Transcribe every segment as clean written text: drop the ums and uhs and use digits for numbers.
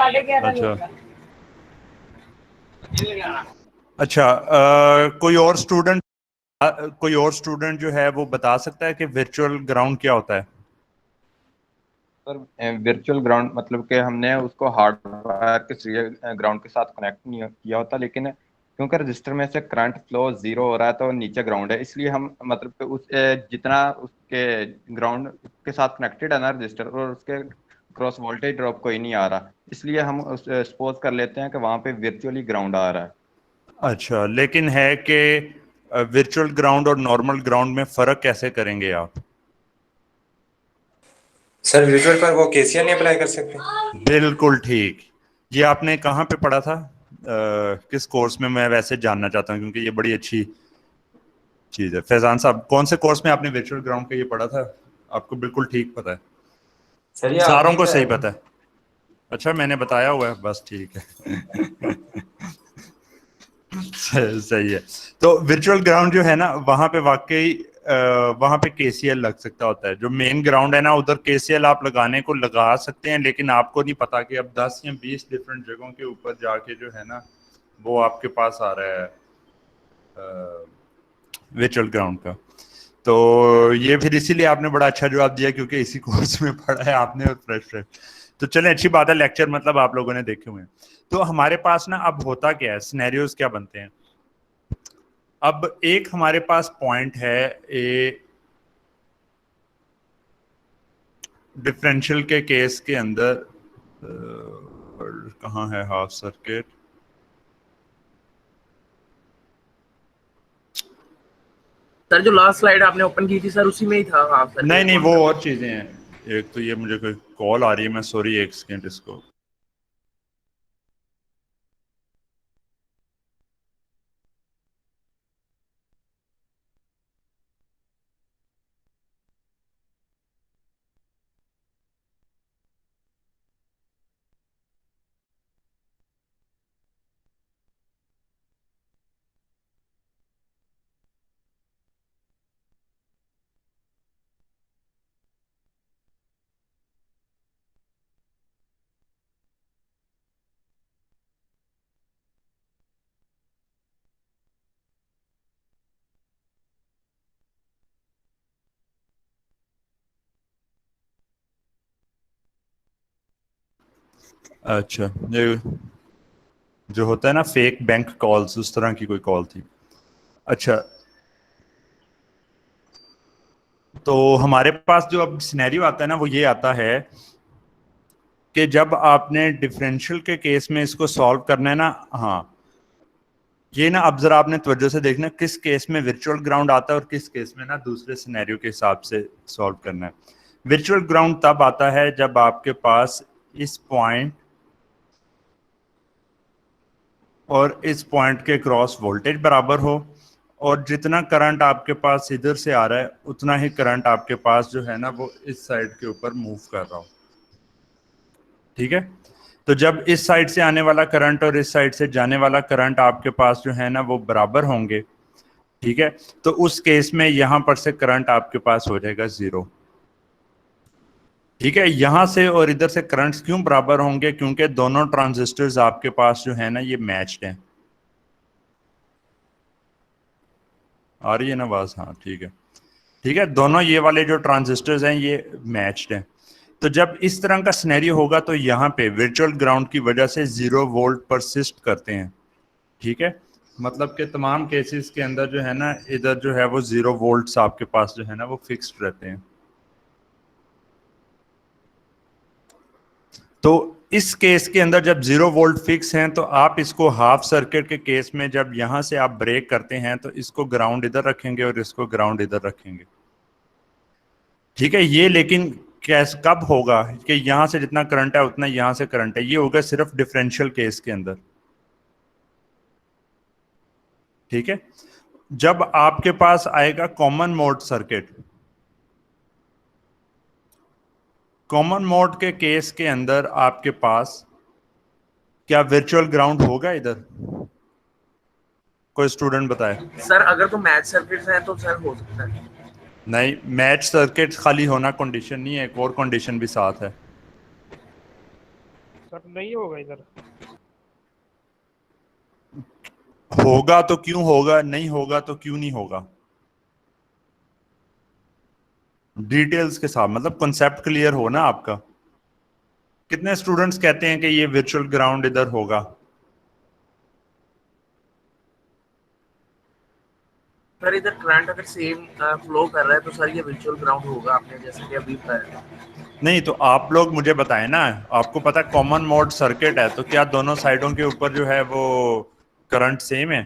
अच्छा अच्छा, कोई और स्टूडेंट जो है वो बता सकता है कि वर्चुअल ग्राउंड क्या होता है? सर वर्चुअल ग्राउंड मतलब कि हमने उसको हार्डवेयर के रियल ग्राउंड के साथ कनेक्ट नहीं किया होता, लेकिन क्योंकि रजिस्टर में से करंट फ्लो जीरो हो रहा है तो नीचे ग्राउंड है, इसलिए हम मतलब कि उस जितना उसके ग्राउंड के साथ कनेक्टेड है ना रजिस्टर, और उसके क्रॉस वोल्टेज ड्रॉप कोई नहीं आ रहा, इसलिए हम सपोज कर लेते हैं कि वहाँ पे वर्चुअली ग्राउंड आ रहा है। अच्छा, लेकिन है कि वर्चुअल ग्राउंड और नॉर्मल ग्राउंड में फर्क कैसे करेंगे आप? सर विजुअल पर वो केसीएल नहीं अप्लाई कर सकते? बिल्कुल ठीक। ये आपने कहाँ पे पढ़ा था? किस कोर्स में? मैं वैसे जानना चाहता हूँ क्योंकि ये बड़ी अच्छी चीज है। फैजान साहब, कौन से कोर्स में आपने वर्चुअल ग्राउंड का ये पढ़ा था? आपको बिल्कुल ठीक पता है। सर ये सारों आपने को बताया सही था। पता है। अच्छा, मैंने बताया हुआ है, बस ठीक है। सही है। तो वर्चुअल ग्राउंड जो है ना, वहां पे वाकई वहां पे केसीएल लग सकता होता है। जो मेन ग्राउंड है ना, उधर केसीएल आप लगाने को लगा सकते हैं, लेकिन आपको नहीं पता कि अब 10 या 20 डिफरेंट जगहों के ऊपर जाके जो है ना, वो आपके पास आ रहा है वर्चुअल ग्राउंड का। तो ये फिर इसीलिए आपने बड़ा अच्छा जवाब दिया, क्योंकि इसी कोर्स में पढ़ा है आपने और फ्रेश फ्रेश। तो चलें, अच्छी बात है, लेक्चर मतलब आप लोगों ने देखे हुए हैं। तो हमारे पास ना अब होता क्या है, सिनेरियोज क्या बनते हैं। अब एक हमारे पास पॉइंट है ए, डिफरेंशियल के केस के अंदर कहाँ है हाफ सर्किट? सर जो लास्ट स्लाइड आपने ओपन की थी सर, उसी में ही था हाफ सर्किट। नहीं नहीं, वो और चीजें हैं। एक तो ये मुझे कोई कॉल आ रही है, मैं सॉरी, एक सेकेंड इसको। अच्छा, ये जो होता है ना फेक बैंक कॉल्स, उस तरह की कोई कॉल थी। अच्छा, तो हमारे पास जो अब सिनेरियो आता है ना, वो ये आता है कि जब आपने डिफरेंशियल के केस में इसको सॉल्व करना है ना, हाँ, ये ना अब जरा आपने तवज्जो से देखना किस केस में वर्चुअल ग्राउंड आता है और किस केस में ना दूसरे सिनेरियो के हिसाब से सॉल्व करना है। वर्चुअल ग्राउंड तब आता है जब आपके पास इस पॉइंट और इस पॉइंट के क्रॉस वोल्टेज बराबर हो, और जितना करंट आपके पास इधर से आ रहा है उतना ही करंट आपके पास जो है ना वो इस साइड के ऊपर मूव कर रहा हो। ठीक है? तो जब इस साइड से आने वाला करंट और इस साइड से जाने वाला करंट आपके पास जो है ना वो बराबर होंगे, ठीक है, तो उस केस में यहां पर से करंट आपके पास हो जाएगा जीरो। ठीक है? यहां से और इधर से करंट्स क्यों बराबर होंगे? क्योंकि दोनों ट्रांजिस्टर्स आपके पास जो है ना ये मैच्ड हैं। आ रही है ना आवाज? हाँ, ठीक है। ठीक है, दोनों ये वाले जो ट्रांजिस्टर्स हैं ये मैच्ड हैं। तो जब इस तरह का सिनेरियो होगा तो यहाँ पे वर्चुअल ग्राउंड की वजह से 0 वोल्ट परसिस्ट करते हैं। ठीक है, मतलब कि तमाम केसेस के अंदर जो है ना इधर जो है वो 0 वोल्ट्स आपके पास जो है ना वो फिक्स्ड रहते हैं। तो इस केस के अंदर जब 0 वोल्ट फिक्स हैं तो आप इसको हाफ सर्किट के केस में जब यहां से आप ब्रेक करते हैं तो इसको ग्राउंड इधर रखेंगे और इसको ग्राउंड इधर रखेंगे। ठीक है, ये लेकिन कैस कब होगा कि यहां से जितना करंट है उतना यहां से करंट है? ये होगा सिर्फ डिफरेंशियल केस के अंदर। ठीक है, जब आपके पास आएगा common mode circuit, common mode के केस के अंदर आपके पास क्या वर्चुअल ग्राउंड होगा इधर? कोई स्टूडेंट बताए। सर अगर तो मैच सर्किट्स हैं तो सर हो सकता है। नहीं, मैच सर्किट खाली होना कंडीशन नहीं है, एक और कंडीशन भी साथ है। सर नहीं होगा इधर। होगा तो क्यों होगा, नहीं होगा तो क्यों नहीं होगा? डिटेल्स के साथ, मतलब कॉन्सेप्ट क्लियर हो ना आपका। कितने स्टूडेंट्स कहते हैं कि ये वर्चुअल ग्राउंड इधर होगा? सर इधर करंट अगर सेम फ्लो कर रहा है तो सर ये वर्चुअल ग्राउंड होगा, आपने जैसे कि अभी बताया। नहीं तो आप लोग मुझे बताएं ना, आपको पता है कॉमन मोड सर्किट है, तो क्या दोनों साइडों के ऊपर जो है वो करंट सेम है?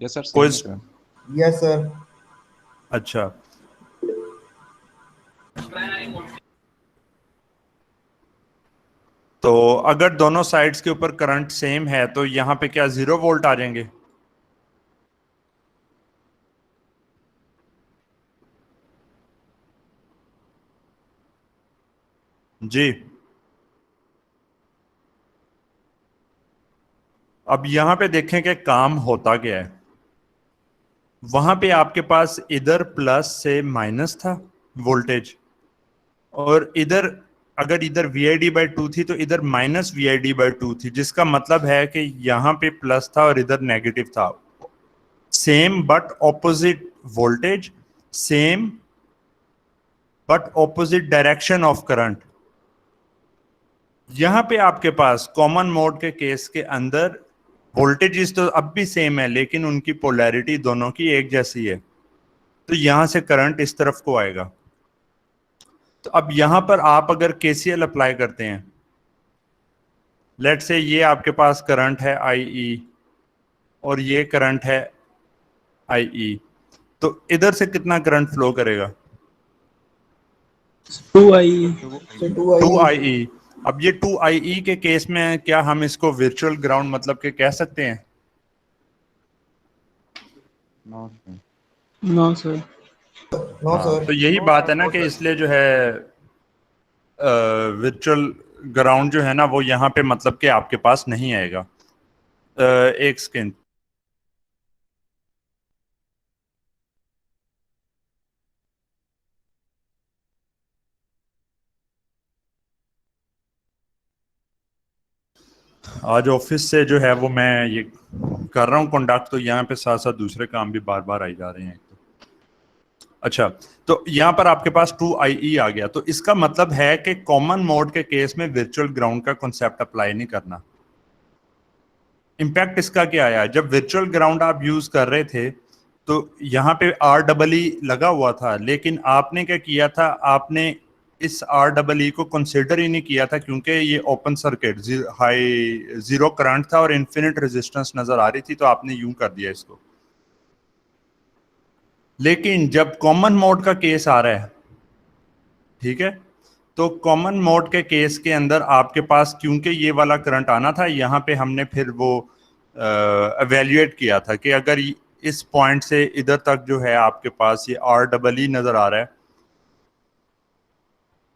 यस सर, कोई सेम है। Yes sir. अच्छा, तो अगर दोनों साइड्स के ऊपर करंट सेम है तो यहाँ पे क्या 0 वोल्ट आ जाएंगे? जी। अब यहां पे देखें कि काम होता क्या है। वहां पे आपके पास इधर प्लस से माइनस था वोल्टेज, और इधर अगर इधर VID/2 थी तो इधर माइनस VID/2 थी, जिसका मतलब है कि यहां पे प्लस था और इधर नेगेटिव था। Same but opposite voltage, same but opposite direction of current. यहां पे आपके पास कॉमन मोड के केस के अंदर वोल्टेजेस तो अब भी सेम है, लेकिन उनकी पोलैरिटी दोनों की एक जैसी है, तो यहां से करंट इस तरफ को आएगा। तो अब यहां पर आप अगर KCL अप्लाई करते हैं, लेट से ये आपके पास करंट है IE और ये करंट है IE, तो इधर से कितना करंट फ्लो करेगा? 2i। तो 2i। 2IE। अब ये 2IE के केस में क्या हम इसको वर्चुअल ग्राउंड मतलब के कह सकते हैं? No no sir. No sir. तो यही बात है ना कि इसलिए जो है वर्चुअल ग्राउंड जो है ना वो यहाँ पे मतलब कि आपके पास नहीं आएगा। एक सेकेंड, आज ऑफिस से जो है वो मैं ये कर रहा हूँ कंडक्ट, तो यहाँ पे साथ साथ दूसरे काम भी बार बार आई जा रहे हैं। अच्छा, तो यहाँ पर आपके पास 2IE आ गया, तो इसका मतलब है कि कॉमन मोड के केस में वर्चुअल ग्राउंड का कॉन्सेप्ट अप्लाई नहीं करना। इम्पैक्ट इसका क्या आया? जब वर्चुअल ग्राउंड आप यूज कर रहे थे तो यहाँ पे REE लगा हुआ था, लेकिन आपने क्या किया था, आपने इस REE को कंसिडर ही नहीं किया था, क्योंकि ये open circuit high zero current था और इन्फिनिट रेजिस्टेंस नजर आ रही थी, तो आपने यूं कर दिया इसको। लेकिन जब कॉमन मोड का केस आ रहा है, ठीक है, तो कॉमन मोड के केस के अंदर आपके पास क्योंकि ये वाला करंट आना था, यहाँ पे हमने फिर वो एवेल्युएट किया था कि अगर इस पॉइंट से इधर तक जो है आपके पास ये REE नजर आ रहा है,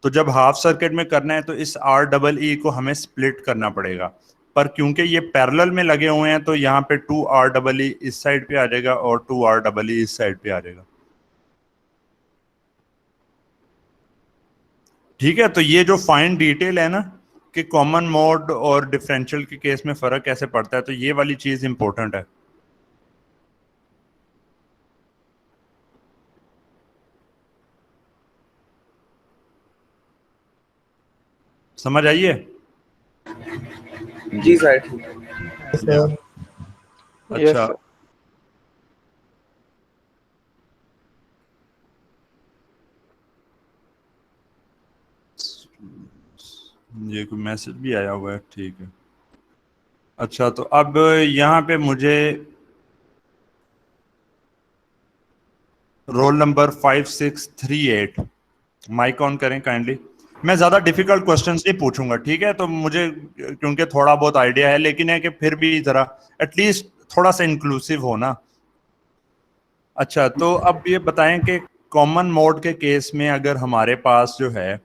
तो जब हाफ सर्किट में करना है तो इस REE को हमें स्प्लिट करना पड़ेगा। पर क्योंकि ये पैरेलल में लगे हुए हैं तो यहाँ पे 2REE इस साइड पे आ जाएगा और 2REE इस साइड पे आ जाएगा। ठीक है, तो ये जो फाइन डिटेल है ना कि कॉमन मोड और डिफरेंशियल के केस में फर्क कैसे पड़ता है, तो ये वाली चीज इंपॉर्टेंट है। समझ आइए? जी सर ठीक है। सर। अच्छा, ये कोई मैसेज भी आया हुआ है, ठीक है। अच्छा, तो अब यहाँ पे मुझे रोल नंबर 5638 माइक ऑन करें काइंडली। मैं ज्यादा डिफिकल्ट क्वेश्चंस नहीं पूछूंगा, ठीक है, तो मुझे क्योंकि थोड़ा बहुत आइडिया है, लेकिन है कि फिर भी जरा एटलीस्ट थोड़ा सा इंक्लूसिव हो ना। अच्छा, तो अब ये बताएं कि कॉमन मोड के केस में अगर हमारे पास जो है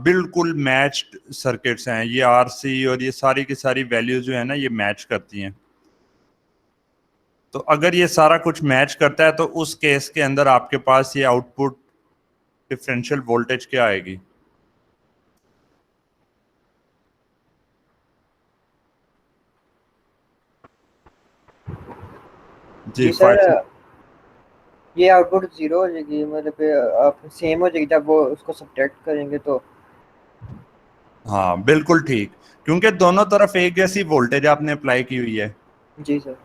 बिल्कुल मैच्ड सर्किट्स हैं, ये RC और ये सारी की सारी वैल्यूज जो है ना ये मैच करती हैं, तो अगर ये सारा कुछ मैच करता है तो उस केस के अंदर आपके पास ये आउटपुट डिफरेंशियल वोल्टेज क्या आएगी? जी जी सर, 5 ये आउटपुट जीरो हो जाएगी, मतलब आप सेम हो जाएगी जब वो उसको सब्ट्रैक्ट करेंगे तो। हाँ बिल्कुल ठीक, क्योंकि दोनों तरफ एक जैसी वोल्टेज आपने अप्लाई की हुई है। जी सर।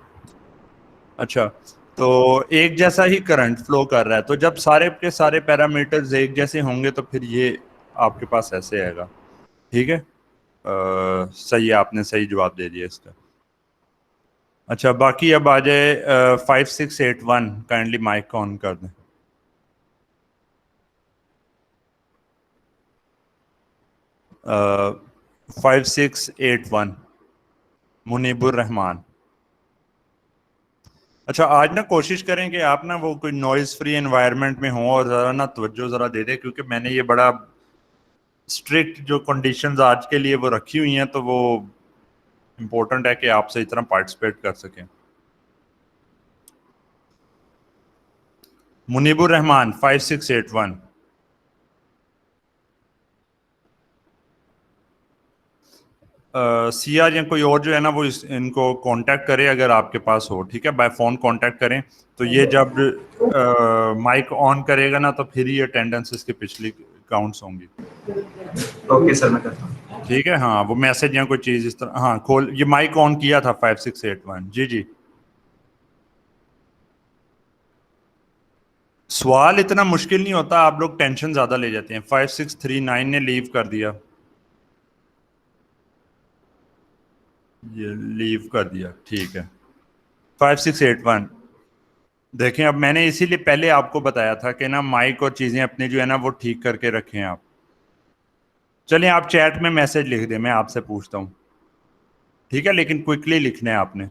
अच्छा, तो एक जैसा ही करंट फ्लो कर रहा है, तो जब सारे के सारे पैरामीटर्स एक जैसे होंगे तो फिर ये आपके पास ऐसे आएगा। ठीक है, सही है, आपने सही जवाब दे दिया इसका। अच्छा, बाकी अब आ जाए 5681, काइंडली माइक ऑन कर दें। uh, 5681 मुनीबुर रहमान। अच्छा, आज ना कोशिश करें कि आप ना वो कोई नॉइज फ्री एनवायरनमेंट में हो और ज़रा ना तवज्जो ज़रा दे दें, क्योंकि मैंने ये बड़ा स्ट्रिक्ट जो कंडीशंस आज के लिए वो रखी हुई हैं, तो वो इम्पोर्टेंट है कि आप सही तरह पार्टिसिपेट कर सकें। मुनीबुर रहमान 5681। सिया या कोई और जो है ना वो इनको कांटेक्ट करे अगर आपके पास हो, ठीक है, बाय फोन कांटेक्ट करें, तो ये जब माइक ऑन करेगा ना तो फिर ही अटेंडेंस की पिछली काउंट्स होंगी। ओके सर, मैं करता हूँ। ठीक है, हाँ वो मैसेज या कोई चीज इस तरह, हाँ खोल, ये माइक ऑन किया था 5681। जी जी, सवाल इतना मुश्किल नहीं होता, आप लोग टेंशन ज्यादा ले जाते हैं। 5639 ने लीव कर दिया, ये लीव कर दिया, ठीक है। 5681 देखें, अब मैंने इसीलिए पहले आपको बताया था कि ना माइक और चीजें अपनी जो है ना वो ठीक करके रखें आप। चलें, आप चैट में मैसेज लिख दें, मैं आपसे पूछता हूँ, ठीक है, लेकिन क्विकली लिखना है आपने।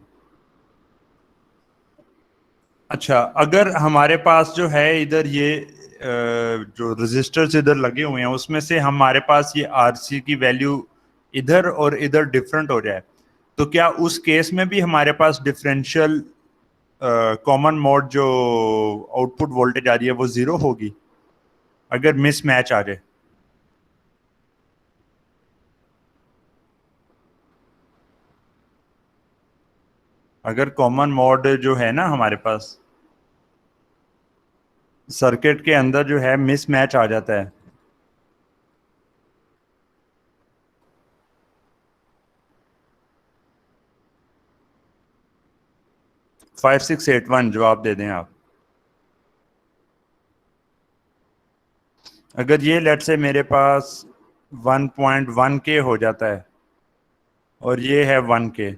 अच्छा, अगर हमारे पास जो है इधर ये जो रजिस्टर्स इधर लगे हुए हैं उसमें से हमारे पास ये आरसी की वैल्यू इधर और इधर डिफरेंट हो जाए, तो क्या उस केस में भी हमारे पास डिफरेंशियल कॉमन मोड जो आउटपुट वोल्टेज आ रही है वो जीरो होगी अगर मिस मैच आ जाए? अगर कॉमन मोड जो है ना हमारे पास सर्किट के अंदर जो है मिस मैच आ जाता है, फाइव सिक्स एट वन जवाब दे दें आप। अगर ये लेट से मेरे पास 1.1K हो जाता है और ये है 1K,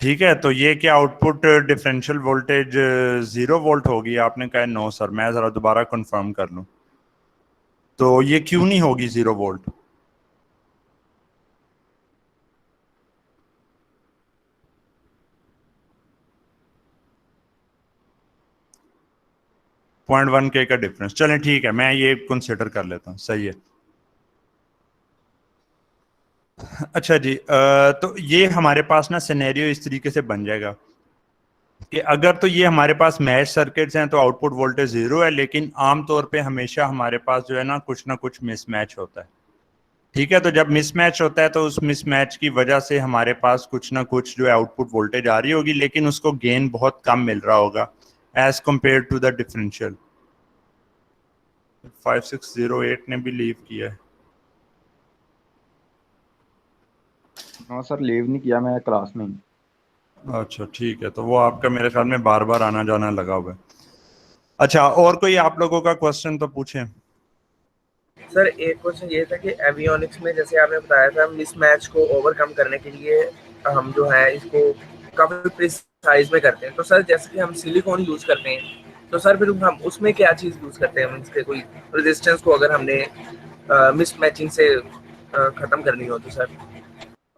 ठीक है, तो ये क्या आउटपुट डिफरेंशियल वोल्टेज 0 वोल्ट होगी? आपने कहा नो सर, मैं जरा दोबारा कंफर्म कर लूं, तो ये क्यों नहीं होगी 0 वोल्ट? पॉइंट 1K का डिफरेंस, चलें ठीक है, मैं ये कंसिडर कर लेता हूँ, सही है। अच्छा जी, तो ये हमारे पास ना सिनेरियो इस तरीके से बन जाएगा कि अगर तो ये हमारे पास मैच सर्किट्स हैं तो आउटपुट वोल्टेज जीरो है, लेकिन आमतौर पे हमेशा हमारे पास जो है ना कुछ मिसमैच होता है। ठीक है, तो जब मिसमैच होता है तो उस मिसमैच की वजह से हमारे पास कुछ ना कुछ जो है आउटपुट वोल्टेज आ रही होगी, लेकिन उसको गेन बहुत कम मिल रहा होगा as compare to the differential. 5608 ने भी लीव किया है। नो सर, लीव नहीं किया, मैं क्लास में हूँ। अच्छा ठीक है, तो वो आपका मेरे ख्याल में बार बार आना जाना लगा हुआ है। अच्छा, और कोई आप लोगों का क्वेश्चन तो पूछें। सर एक क्वेश्चन ये था कि एवियोनिक्स में जैसे आपने बताया था मिसमैच को ओवरकम करने के लिए हम जो है इसको काफी प्रिसाइज में करते हैं, तो सर जैसे कि हम सिलिकॉन यूज करते हैं, तो सर फिर हम उसमें क्या चीज यूज करते हैं? इसके कोई रेजिस्टेंस को अगर हमने मिसमैचिंग से खत्म करनी हो तो सर।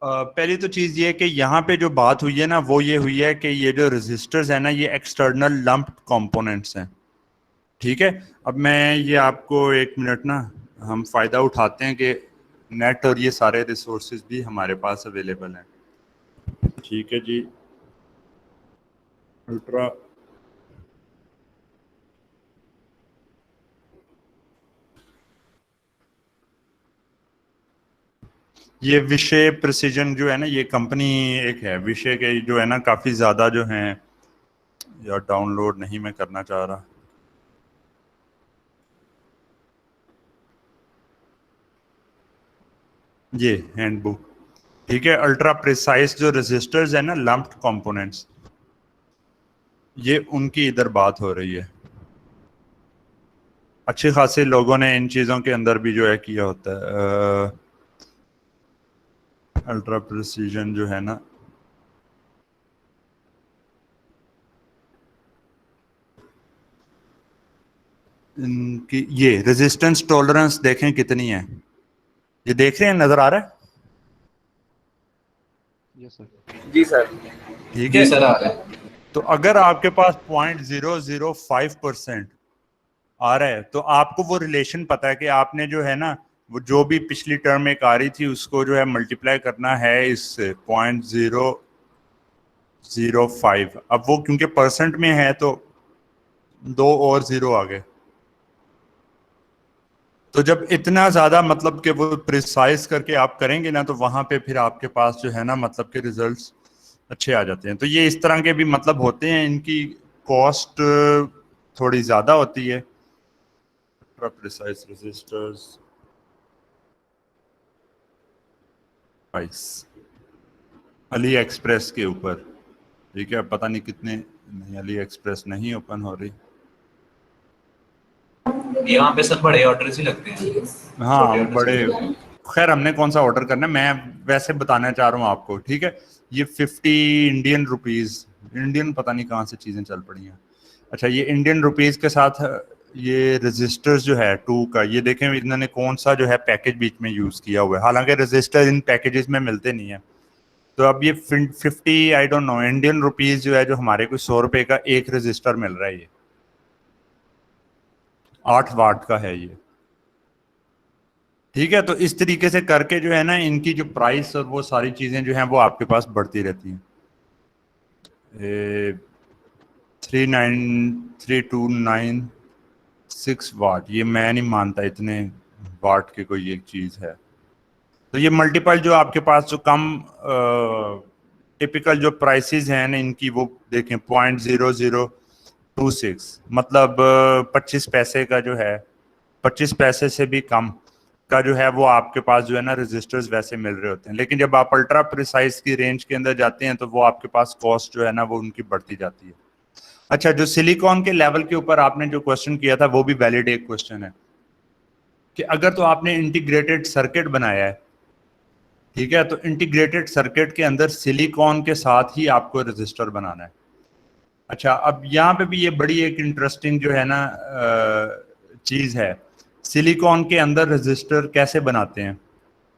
पहली तो चीज ये कि यहाँ पे जो बात हुई है ना वो ये हुई है कि ये जो रेजिस्टर्स है ना ये एक्सटर्नल लंप्ड कंपोनेंट्स हैं, ठीक है। अब मैं ये आपको एक मिनट ना, हम फायदा उठाते हैं कि नेट और ये सारे रिसोर्सेज भी हमारे पास अवेलेबल हैं, ठीक है जी। अल्ट्रा ये विषय प्रिसीजन जो है ना, ये कंपनी एक है विषय के, जो है ना काफी ज्यादा जो है, यार डाउनलोड नहीं मैं करना चाह रहा। ये हैंडबुक, ठीक है। अल्ट्रा प्रिसाइज जो रजिस्टर्स है ना, लंप्ड कंपोनेंट्स, ये उनकी इधर बात हो रही है। अच्छे खासे लोगों ने इन चीजों के अंदर भी जो है किया होता है। अल्ट्रा प्रिसीजन जो है ना, इनकी ये रेजिस्टेंस टॉलरेंस देखें कितनी है, ये देख रहे हैं, नजर आ रहा है? जी सर। ठीक जी है सर, आ रहा है। तो अगर आपके पास 0.005% आ रहा है, तो आपको वो रिलेशन पता है कि आपने जो है ना, वो जो भी पिछली टर्म एक आ रही थी उसको जो है मल्टीप्लाई करना है इससे 0.005। अब वो क्योंकि परसेंट में है तो 2 और 0 आ गए। तो जब इतना ज्यादा मतलब कि वो प्रिसाइज करके आप करेंगे ना, तो वहां पे फिर आपके पास जो है ना मतलब के रिजल्ट्स अच्छे आ जाते हैं। तो ये इस तरह के भी मतलब होते हैं, इनकी कॉस्ट थोड़ी ज्यादा होती है। Precise registers price ally express के ऊपर, ठीक है। पता नहीं कितने, नहीं अली एक्सप्रेस नहीं ओपन हो रही। यहाँ पे सब बड़े ऑर्डर्स ही लगते हैं। हाँ बड़े, खैर हमने कौन सा ऑर्डर करना है, मैं वैसे बताना चाह रहा हूँ आपको, ठीक है। ये 50 इंडियन रुपीज, इंडियन पता नहीं कहाँ से चीजें चल पड़ी हैं। अच्छा, ये इंडियन रुपीज के साथ ये रजिस्टर्स जो है 2 का, ये देखें इन्होंने कौन सा जो है पैकेज बीच में यूज किया हुआ है। हालांकि रजिस्टर इन पैकेजेस में मिलते नहीं है। तो अब ये 50 I don't know Indian rupees जो है, जो हमारे को 100 रुपए का एक रजिस्टर मिल रहा है, ये 8 वाट का है ये, ठीक है। तो इस तरीके से करके जो है ना, इनकी जो प्राइस और वो सारी चीजें जो हैं वो आपके पास बढ़ती रहती हैं। 3296 वाट, ये मैं नहीं मानता इतने वाट की कोई एक चीज है। तो ये मल्टीपल जो आपके पास जो कम टिपिकल जो प्राइसेस हैं ना इनकी, वो देखें 0.0026, मतलब 25 पैसे का जो है, 25 पैसे से भी कम का जो है वो आपके पास जो है ना रजिस्टर्स वैसे मिल रहे होते हैं। लेकिन जब आप अल्ट्रा प्रिसाइज की रेंज के अंदर जाते हैं तो वो आपके पास कॉस्ट जो है ना वो उनकी बढ़ती जाती है। अच्छा, जो सिलिकॉन के लेवल के ऊपर आपने जो क्वेश्चन किया था वो भी वैलिड एक क्वेश्चन है कि अगर तो आपने इंटीग्रेटेड सर्किट बनाया है, ठीक है, तो इंटीग्रेटेड सर्किट के अंदर सिलिकॉन के साथ ही आपको रजिस्टर बनाना है। अच्छा, अब यहाँ पे भी ये बड़ी एक इंटरेस्टिंग जो है ना चीज है, सिलिकॉन के अंदर रजिस्टर कैसे बनाते हैं,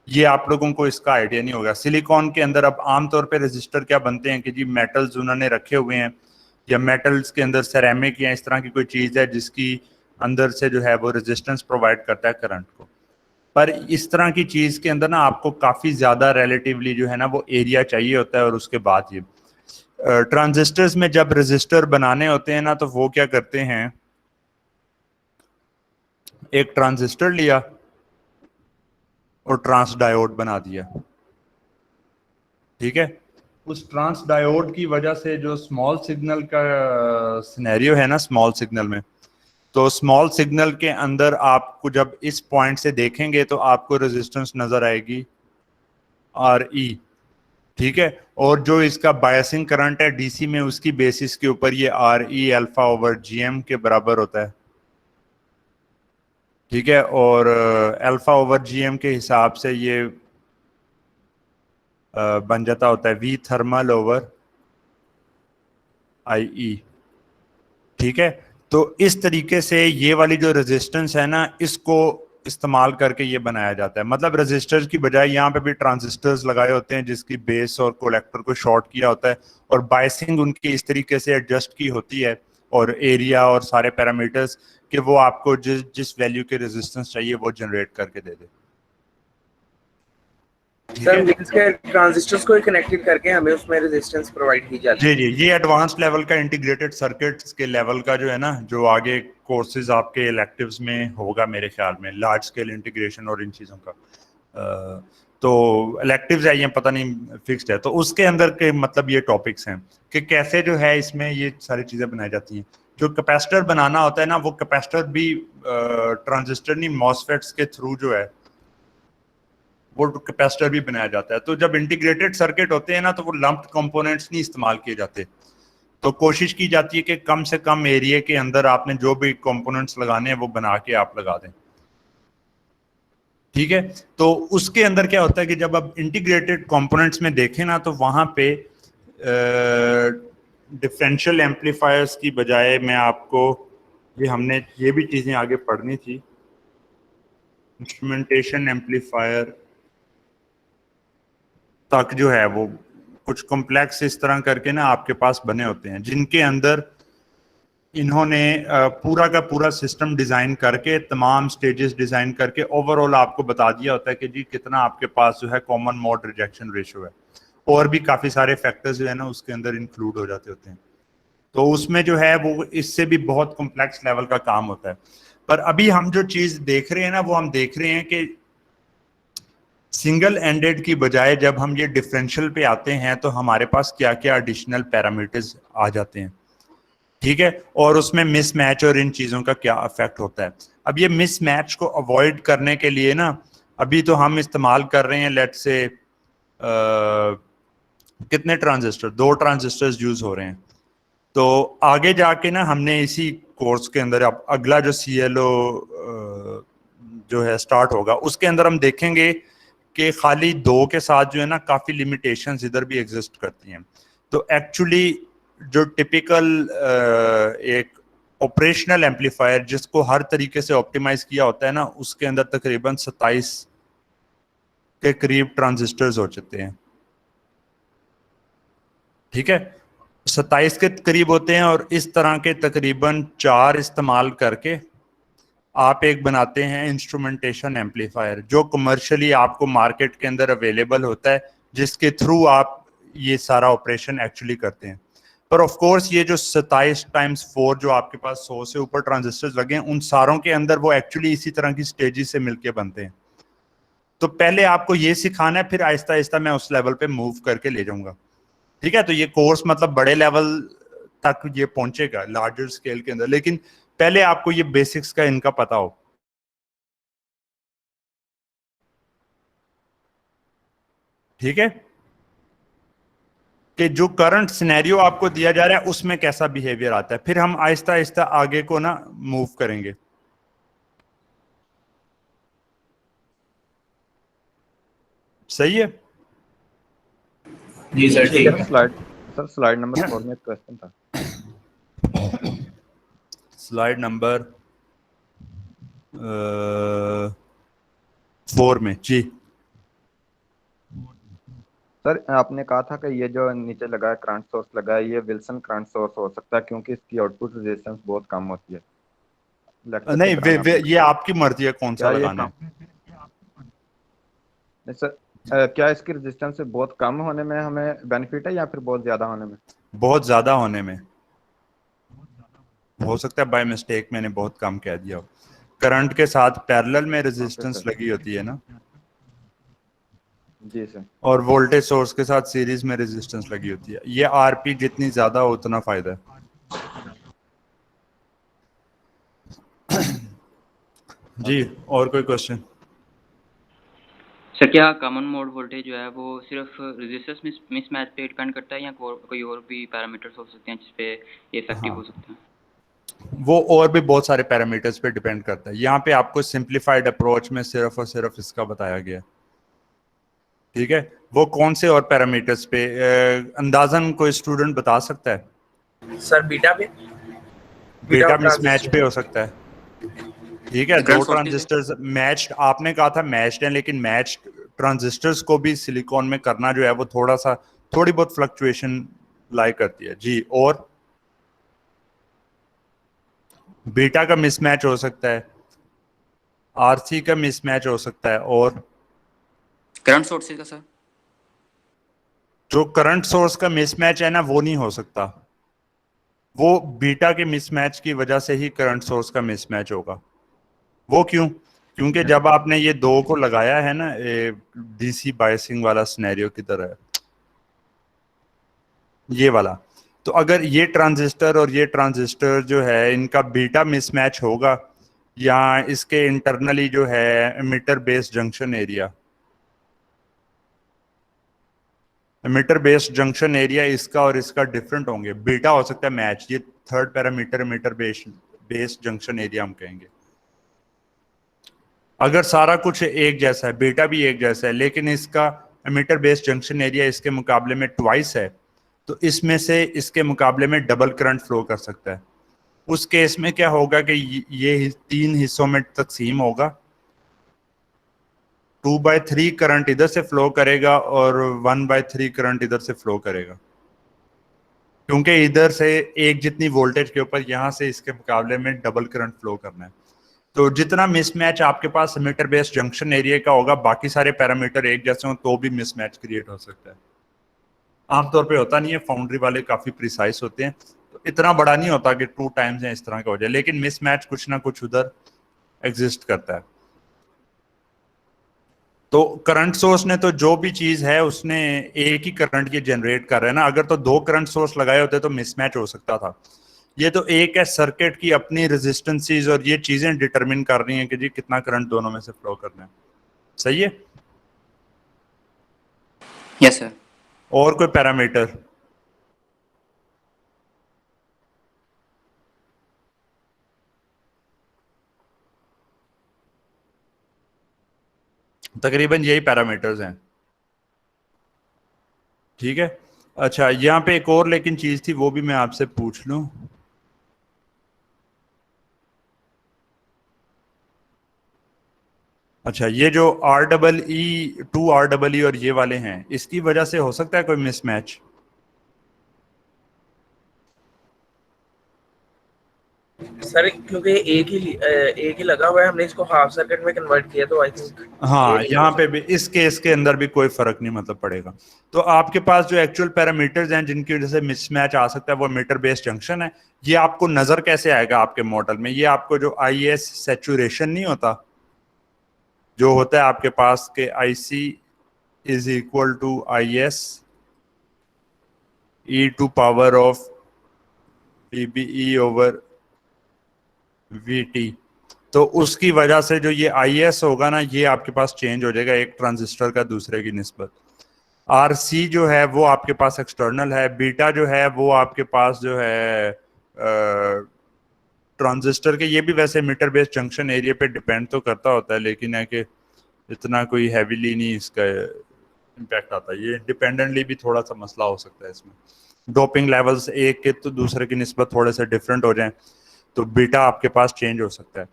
ये आप लोगों को इसका आइडिया नहीं होगा। सिलिकॉन के अंदर अब आमतौर पे रजिस्टर क्या बनते हैं कि जी मेटल्स उन्होंने रखे हुए हैं, या मेटल्स के अंदर सेरेमिक या इस तरह की कोई चीज़ है जिसकी अंदर से जो है वो रेजिस्टेंस प्रोवाइड करता है करंट को। पर इस तरह की चीज़ के अंदर ना आपको काफ़ी ज़्यादा रिलेटिवली जो है ना वो एरिया चाहिए होता है। और उसके बाद ये ट्रांजिस्टर्स में जब रजिस्टर बनाने होते हैं ना, तो वो क्या करते हैं, एक ट्रांजिस्टर लिया और ट्रांस डायोड बना दिया, ठीक है। उस ट्रांस डायोड की वजह से जो स्मॉल सिग्नल का सिनेरियो है ना, स्मॉल सिग्नल में, तो स्मॉल सिग्नल के अंदर आपको जब इस पॉइंट से देखेंगे तो आपको रेजिस्टेंस नजर आएगी RE, ठीक है। और जो इसका बायसिंग करंट है डीसी में, उसकी बेसिस के ऊपर ये RE अल्फा ओवर GM के बराबर होता है, ठीक है। और अल्फा ओवर GM के हिसाब से ये बन जाता होता है V थर्मल ओवर IE, ठीक है। तो इस तरीके से ये वाली जो रेजिस्टेंस है ना, इसको इस्तेमाल करके ये बनाया जाता है। मतलब रेजिस्टर्स की बजाय यहाँ पे भी ट्रांजिस्टर्स लगाए होते हैं जिसकी बेस और कलेक्टर को शॉर्ट किया होता है, और बायसिंग उनकी इस तरीके से एडजस्ट की होती है, और एरिया और सारे पैरामीटर्स कि वो आपको जिस वैल्यू के रेजिस्टेंस चाहिए वो जनरेट करके दे दे। सर मींस के ट्रांजिस्टर्स को कनेक्टेड करके हमें उसमें रेजिस्टेंस प्रोवाइड की जाती है। जी जी, ये एडवांस लेवल का इंटीग्रेटेड सर्किट्स के लेवल का जो है ना, जो आगे कोर्सेज आपके इलेक्टिव्स में होगा मेरे ख्याल में, लार्ज स्केल इंटीग्रेशन और इन चीज़ों का। तो इलेक्टिव्स है या पता नहीं फिक्स्ड है, तो उसके अंदर के मतलब ये टॉपिक्स हैं कि कैसे जो है इसमें ये सारी चीज़ें बनाई जाती हैं। जो कैपेसिटर बनाना होता है ना, वो कैपेसिटर भी ट्रांजिस्टर नहीं मॉसफेट्स के थ्रू जो है वो कैपेसिटर भी बनाया जाता है। तो जब इंटीग्रेटेड सर्किट होते हैं ना, तो वो लम्प्ड कंपोनेंट्स नहीं इस्तेमाल किए जाते, तो कोशिश की जाती है कि कम से कम एरिया के अंदर आपने जो भी कंपोनेंट्स लगाने हैं वो बना के आप लगा दें। ठीक है, तो उसके अंदर क्या होता है कि जब आप इंटीग्रेटेड कंपोनेंट्स में देखें ना, तो वहां पे डिफरेंशियल एम्पलीफायर्स की बजाय मैं आपको हमने ये भी चीजें आगे पढ़नी थी, इंस्ट्रूमेंटेशन एम्पलीफायर तक जो है वो कुछ कॉम्प्लेक्स इस तरह करके ना आपके पास बने होते हैं, जिनके अंदर इन्होंने पूरा का पूरा सिस्टम डिजाइन करके तमाम स्टेजेस डिजाइन करके ओवरऑल आपको बता दिया होता है कि जी कितना आपके पास जो है कॉमन मोड रिजेक्शन रेशियो है, और भी काफी सारे फैक्टर्स जो है ना उसके अंदर इंक्लूड हो जाते होते हैं। तो उसमें जो है वो इससे भी बहुत कॉम्प्लेक्स लेवल का काम होता है। पर अभी हम जो चीज देख रहे हैं ना, वो हम देख रहे हैं कि सिंगल एंडेड की बजाय जब हम ये डिफरेंशियल पे आते हैं तो हमारे पास क्या क्या एडिशनल पैरामीटर्स आ जाते हैं। ठीक है, और उसमें मिसमैच और इन चीजों का क्या इफेक्ट होता है। अब ये मिसमैच को अवॉइड करने के लिए ना, अभी तो हम इस्तेमाल कर रहे हैं लेट्स से कितने ट्रांजिस्टर, 2 ट्रांजिस्टर्स यूज हो रहे हैं। तो आगे जाके ना हमने इसी कोर्स के अंदर अब अगला जो CLO जो है स्टार्ट होगा, उसके अंदर हम देखेंगे कि खाली 2 के साथ जो है ना काफी लिमिटेशंस इधर भी एग्जिस्ट करती हैं। तो एक्चुअली जो टिपिकल एक ऑपरेशनल एम्पलीफायर जिसको हर तरीके से ऑप्टिमाइज किया होता है ना, उसके अंदर तकरीबन 27 के करीब ट्रांजिस्टर्स हो जाते हैं। ठीक है, 27 के करीब होते हैं, और इस तरह के तकरीबन 4 इस्तेमाल करके आप एक बनाते हैं इंस्ट्रूमेंटेशन एम्पलीफायर, जो कमर्शियली आपको मार्केट के अंदर अवेलेबल होता है, जिसके थ्रू आप ये सारा ऑपरेशन एक्चुअली करते हैं। पर ऑफ कोर्स ये जो 27 टाइम्स 4 जो आपके पास 100 से ऊपर ट्रांजिस्टर्स लगे हैं, उन सारों के अंदर वो एक्चुअली इसी तरह की स्टेजेस से मिलके बनते हैं। तो पहले आपको ये सिखाना है, फिर आहिस्ता आहिस्ता मैं उस लेवल पे मूव करके ले जाऊंगा। ठीक है, तो ये कोर्स मतलब बड़े लेवल तक ये पहुंचेगा लार्जर स्केल के अंदर, लेकिन पहले आपको ये बेसिक्स का इनका पता हो। ठीक है, कि जो करंट सिनेरियो आपको दिया जा रहा है उसमें कैसा बिहेवियर आता है, फिर हम आहिस्ता आहिस्ता आगे को ना मूव करेंगे। सही है जी सर, ठीक है। स्लाइड नंबर 4 में एक क्वेश्चन था। स्लाइड नंबर 4 में जी सर, आपने कहा था कि ये जो नीचे लगा है करंट सोर्स लगा है, ये विल्सन करंट सोर्स हो सकता है क्योंकि इसकी आउटपुट रेजिस्टेंस बहुत कम होती है। नहीं, ये आपकी मर्जी है कौन सा लगाना है। नहीं सर, क्या इसकी रेजिस्टेंस से बहुत कम होने में हमें बेनिफिट है या फिर बहुत ज्यादा होने में? बहुत ज्यादा होने में। हो सकता है बाय मिस्टेक मैंने बहुत कम कह दिया हो। करंट के साथ पैरेलल में रेजिस्टेंस लगी होती है ना जी सर, और वोल्टेज सोर्स के साथ सीरीज में रेजिस्टेंस लगी होती है। ये आरपी जितनी ज्यादा हो उतना फायदा है। जी, और कोई क्वेश्चन? सर, क्या कॉमन मोड वोल्टेज जो है वो सिर्फ रेजिस्टेंस मिसमैच पे डिपेंड करता है या कोई और भी पैरामीटर्स हो सकते हैं जिस पे ये इफेक्टिव हो सकते हैं? वो और भी बहुत सारे पैरामीटर्स पे डिपेंड करता है। यहाँ पे आपको सिंप्लीफाइड अप्रोच में सिर्फ और सिर्फ इसका बताया गया। ठीक है, वो कौन से और पैरामीटर्स पे अंदाजन कोई स्टूडेंट बता सकता है? सर बीटा पे, बीटा मिसमैच पे हो सकता है। ठीक है, 2 ट्रांजिस्टर्स मैच्ड, आपने कहा था मैच्ड है, लेकिन मैच्ड ट्रांजिस्टर्स को भी सिलिकॉन में करना जो है वो थोड़ी बहुत फ्लक्चुएशन लाई करती है। जी, और बीटा का मिसमैच हो सकता है, आरसी का मिसमैच हो सकता है, और करंट सोर्स का सर? जो करंट सोर्स का मिसमैच है ना वो नहीं हो सकता। वो बीटा के मिसमैच की वजह से ही करंट सोर्स का मिसमैच होगा। वो क्यों? क्योंकि जब आपने ये दो को लगाया है ना, डीसी बायसिंग वाला सिनेरियो की तरह, ये वाला, तो अगर ये ट्रांजिस्टर और ये ट्रांजिस्टर जो है इनका बीटा मिसमैच होगा, या इसके इंटरनली जो है emitter base junction area, emitter base junction area इसका और इसका डिफरेंट होंगे, बीटा हो सकता है मैच, ये third parameter emitter base junction area हम कहेंगे। अगर सारा कुछ एक जैसा है, बीटा भी एक जैसा है, लेकिन इसका एमिटर बेस जंक्शन एरिया इसके मुकाबले में ट्वाइस है, तो इसमें से इसके मुकाबले में डबल करंट फ्लो कर सकता है। उस केस में क्या होगा कि ये 3 हिस्सों में तकसीम होगा, 2/3 करंट इधर से फ्लो करेगा और 1/3 करंट इधर से फ्लो करेगा, क्योंकि इधर से एक जितनी वोल्टेज के ऊपर यहाँ से इसके मुकाबले में डबल करंट फ्लो करना है। तो जितना मिसमैच आपके पास एमिटर बेस जंक्शन एरिया का होगा, बाकी सारे पैरामीटर एक जैसे हों तो भी मिसमैच क्रिएट हो सकता है। आमतौर पे होता नहीं है, फाउंड्री वाले काफी प्रिसाइज होते हैं, तो इतना बड़ा नहीं होता कि 2 टाइम्स है इस तरह का हो जाए, लेकिन मिसमैच कुछ ना कुछ उधर एग्जिस्ट करता है। तो करंट सोर्स ने तो जो भी चीज है उसने एक ही करंट ये जनरेट कर रहा है ना, अगर तो 2 करंट सोर्स लगाए होते तो मिसमैच हो सकता था। ये तो एक है, सर्किट की अपनी रेजिस्टेंसीज और ये चीजें डिटरमिन कर रही हैं कि जी कितना करंट दोनों में से फ्लो करना है। सही है? Yes sir. और कोई पैरामीटर? तकरीबन यही पैरामीटर्स हैं, ठीक है। अच्छा, यहाँ पे एक और लेकिन चीज थी, वो भी मैं आपसे पूछ लूं। अच्छा, ये जो REE 2 REE और ये वाले हैं, इसकी वजह से हो सकता है कोई मिसमैच? सर क्योंकि एक ही लगा हुआ है, हमने इसको हाफ सर्किट में कन्वर्ट किया, तो आई थिंक हाँ, यहाँ पे भी इस केस के अंदर भी कोई फर्क नहीं मतलब पड़ेगा। तो आपके पास जो एक्चुअल पैरामीटर्स हैं जिनकी वजह से मिसमैच आ सकता है वो मीटर बेस्ड जंक्शन है। ये आपको नजर कैसे आएगा आपके मॉडल में? ये आपको जो IS सैचुरेशन नहीं होता, जो होता है आपके पास के IC is equal to IS e⁻ VBE over VT, तो उसकी वजह से जो ये IS होगा ना, ये आपके पास चेंज हो जाएगा एक ट्रांजिस्टर का दूसरे की निस्बत। RC जो है वो आपके पास एक्सटर्नल है, बीटा जो है वो आपके पास जो है ट्रांजिस्टर के, ये भी वैसे मीटर बेस्ड जंक्शन एरिया पे डिपेंड तो करता होता है, लेकिन है कि इतना कोई हैवीली नहीं इसका इम्पैक्ट आता है। ये इंडिपेंडेंटली भी थोड़ा सा मसला हो सकता है इसमें, डोपिंग लेवल्स एक के तो दूसरे की निस्बत थोड़े से डिफरेंट हो जाएं तो बीटा आपके पास चेंज हो सकता है।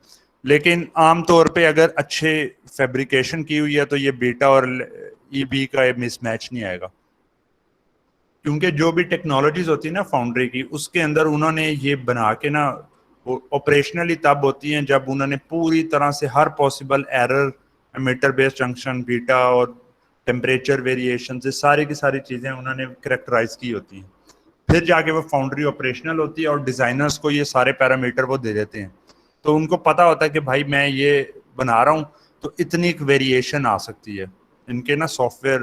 लेकिन आमतौर पे अगर अच्छे फैब्रिकेशन की हुई है तो ये बीटा और EB का मिसमैच नहीं आएगा, क्योंकि जो भी टेक्नोलॉजीज होती है ना फाउंड्री की, उसके अंदर उन्होंने ये बना के ना, ऑपरेशनली तब होती हैं जब उन्होंने पूरी तरह से हर possible error, emitter based junction, beta और टेम्परेचर वेरिएशन से सारी की सारी चीज़ें उन्होंने करेक्टराइज की होती हैं। फिर जाके वो फाउंड्री ऑपरेशनल होती है और डिज़ाइनर्स को ये सारे पैरामीटर वो दे देते हैं, तो उनको पता होता है कि भाई मैं ये बना रहा हूँ तो इतनी वेरिएशन आ सकती है। इनके ना सॉफ्टवेयर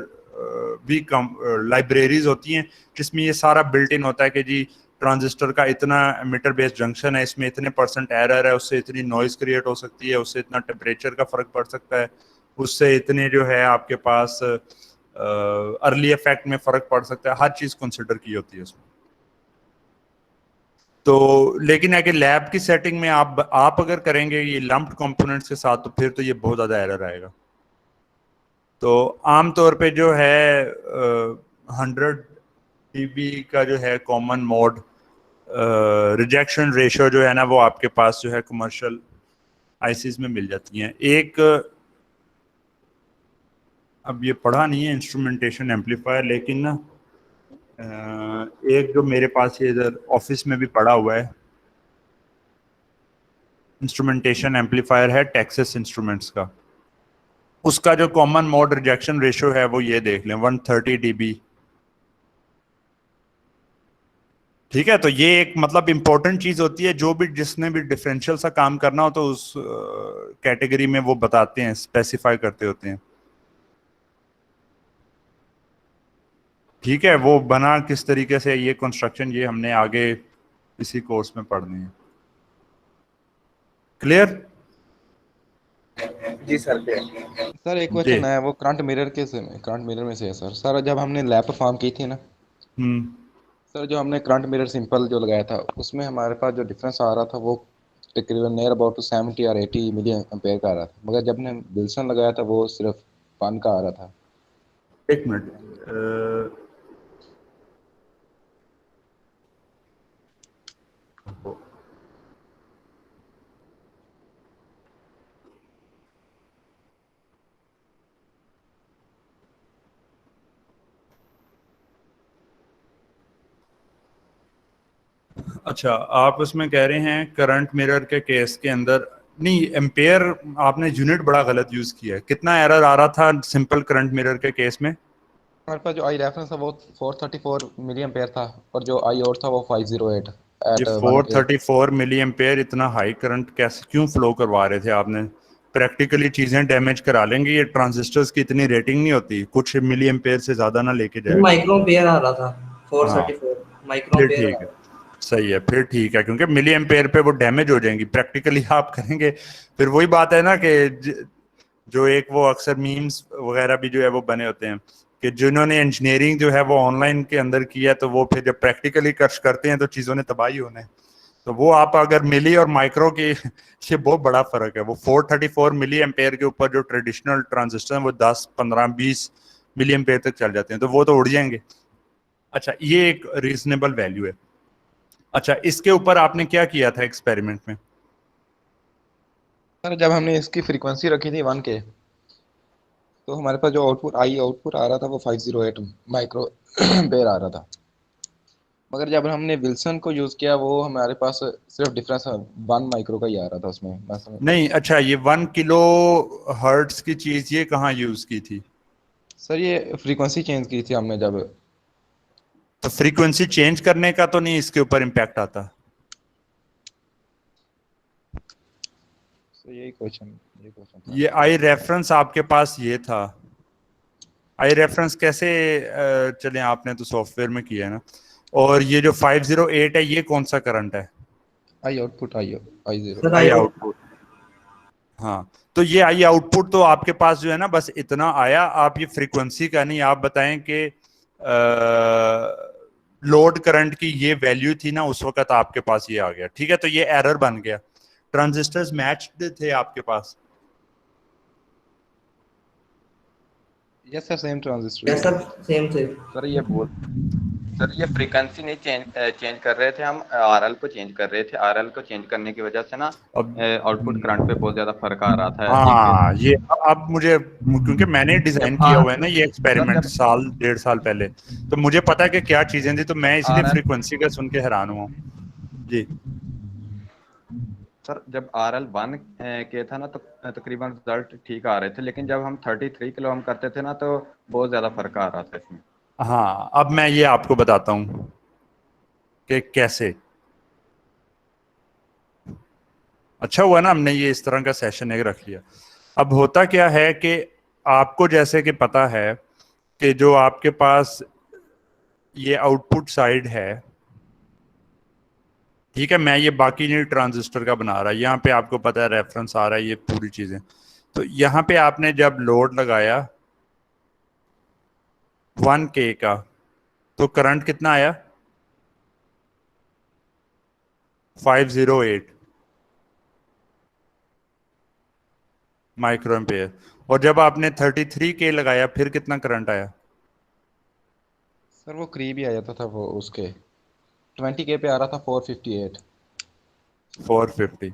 भी कम लाइब्रेरीज होती हैं जिसमें ये सारा बिल्ट इन होता है कि जी ट्रांजिस्टर का इतना एमिटर बेस्ड जंक्शन है, इसमें इतने % एरर है, उससे इतनी नॉइज क्रिएट हो सकती है, उससे इतना टेम्परेचर का फर्क पड़ सकता है, उससे इतने जो है आपके पास अर्ली इफेक्ट में फर्क पड़ सकता है, हर चीज़ कंसिडर की होती है उसमें। तो लेकिन है कि लैब की सेटिंग में आप अगर करेंगे ये लम्प्ड कंपोनेंट्स के साथ, तो फिर तो ये बहुत ज़्यादा एरर आएगा। तो आमतौर पे जो है 100 dB का जो है कॉमन मोड रिजेक्शन रेशियो जो है ना, वो आपके पास जो है कमर्शियल ICs में मिल जाती हैं। एक अब ये पढ़ा नहीं है इंस्ट्रूमेंटेशन एम्पलीफायर, लेकिन ना एक जो मेरे पास ये इधर ऑफिस में भी पड़ा हुआ है इंस्ट्रूमेंटेशन एम्पलीफायर है टेक्सास इंस्ट्रूमेंट्स का, उसका जो कॉमन मोड रिजेक्शन रेशियो है वो ये देख लें 130 dB, ठीक है, तो ये एक मतलब इंपॉर्टेंट चीज होती है, जो भी जिसने भी डिफरेंशियल सा काम करना हो तो उस कैटेगरी में वो बताते हैं, स्पेसिफाई करते होते हैं। ठीक है, वो बना किस तरीके से ये कंस्ट्रक्शन, ये हमने आगे इसी कोर्स में पढ़नी है। क्लियर? जी सर। सर एक जी। क्वेश्चन है, वो करंट मिरर में से है सर। सर जब हमने लैब परफॉर्म की थी ना हम्म। सर, जो हमने करंट मिरर सिंपल जो लगाया था उसमें हमारे पास जो डिफरेंस आ रहा था वो तकरीबन नियर अबाउट 70 और 80 मिली एम्पेयर का आ रहा था, मगर जब हमने विल्सन लगाया था वो सिर्फ 1 का आ रहा था। एक मिनट। अच्छा, आप उसमें कह रहे हैं करंट मिरर के केस के अंदर, नहीं एम्पेयर आपने यूनिट बड़ा गलत यूज किया है। कितना एरर आ रहा था सिंपल करंट मिरर के केस में? हमारे पास जो आई रेफरेंस था वो 434 मिली एम्पेयर था और जो आई और था वो 508 ये एट 1K। 434 मिली एम्पेयर इतना हाई करंट कैसे क्यों फ्लो करवा रहे थे आपने? प्रैक्टिकली चीजें डैमेज करा लेंगे, ये ट्रांजिस्टर्स की इतनी रेटिंग नहीं होती, कुछ मिली एम्पेयर से ज्यादा ना लेके जाएगा। माइक्रो एम्पेयर आ रहा था हाँ 434 माइक्रो फिर एम्पेयर। ठीक है, सही है, फिर ठीक है, क्योंकि मिली एम्पेयर पे वो डैमेज हो जाएंगी प्रैक्टिकली आप करेंगे। फिर वही बात है ना कि जो एक वो अक्सर मीम्स वगैरह भी जो है वो बने होते हैं कि जिन्होंने इंजीनियरिंग जो है वो ऑनलाइन के अंदर किया, तो वो फिर जब प्रैक्टिकली कर्श करते हैं तो चीज़ों ने तबाही होना है। तो वो आप अगर मिली और माइक्रो की ये बहुत बड़ा फर्क है। वो 434 मिली एम्पेयर के ऊपर जो ट्रेडिशनल ट्रांजिस्टर है वो 10 15 20 मिली एम्पेयर तक चल जाते हैं, तो वो तो उड़ जाएंगे। अच्छा, ये एक रीजनेबल वैल्यू है। अच्छा, इसके ऊपर आपने क्या किया था एक्सपेरिमेंट में? सर जब हमने इसकी फ्रीक्वेंसी रखी थी 1K तो हमारे पास जो आउटपुट आ रहा था वो 508 माइक्रो एम्पेयर आ रहा था, मगर जब हमने विल्सन को यूज किया वो हमारे पास सिर्फ डिफरेंस 1 माइक्रो का ही आ रहा था उसमें। नहीं, अच्छा, ये 1 किलो हर्ट्स की चीज ये कहाँ यूज की थी? सर ये फ्रीक्वेंसी चेंज की थी हमने जब। तो फ्रीक्वेंसी चेंज करने का तो नहीं इसके ऊपर इम्पैक्ट आता? तो यही क्वेश्चन था। ये आई रेफरेंस आपके पास ये था, आई रेफरेंस कैसे चले, आपने तो सॉफ्टवेयर में किया है ना। और ये जो 508 है ये कौन सा करंट है? I zero. Sir I I output. हाँ, तो ये आई आउटपुट तो आपके पास जो है ना बस इतना आया। आप ये फ्रीक्वेंसी का नहीं, आप बताएं कि लोड करंट की ये वैल्यू थी ना उस वक्त आपके पास ये आ गया। ठीक है, तो ये एरर बन गया। ट्रांजिस्टर्स मैच्ड थे आपके पास? Yes sir, same transistor yes थे। सर सेम से। सर ये फ्रीक्वेंसी नहीं चेंज कर रहे थे, हम आरएल को चेंज कर रहे थे। आरएल को चेंज करने की वजह से ना अब आउटपुट करंट पे बहुत ज्यादा फर्क आ रहा था एक। हाँ, ये अब मुझे, क्योंकि मैंने डिजाइन जब किया आर हुआ है ना ये सर एक्सपेरिमेंट जब साल 1.5 साल पहले, तो मुझे पता है कि क्या चीजें थी, तो मैं जब इसलिए आरएल फ्रीक्वेंसी का सुन के हैरान हुआ। जी। सर जब आरएल 1 के था ना तो तकरीबन रिजल्ट ठीक आ रहे थे, लेकिन जब हम 33 किलो हम करते थे ना तो बहुत ज्यादा फर्क आ रहा था इसमें। हाँ, अब मैं ये आपको बताता हूँ कि कैसे। अच्छा हुआ ना हमने ये इस तरह का सेशन एक रख लिया। अब होता क्या है कि आपको जैसे कि पता है कि जो आपके पास ये आउटपुट साइड है, ठीक है, मैं ये बाकी नहीं ट्रांजिस्टर का बना रहा, यहाँ पे आपको पता है रेफरेंस आ रहा है, ये पूरी चीजें। तो यहाँ पे आपने जब लोड लगाया 1K का, तो करंट कितना आया? 508 माइक्रो एम्पेयर। और जब आपने 33K लगाया फिर कितना करंट आया? सर वो करीब ही आ जाता था वो उसके 20K पे आ रहा था 458। 450।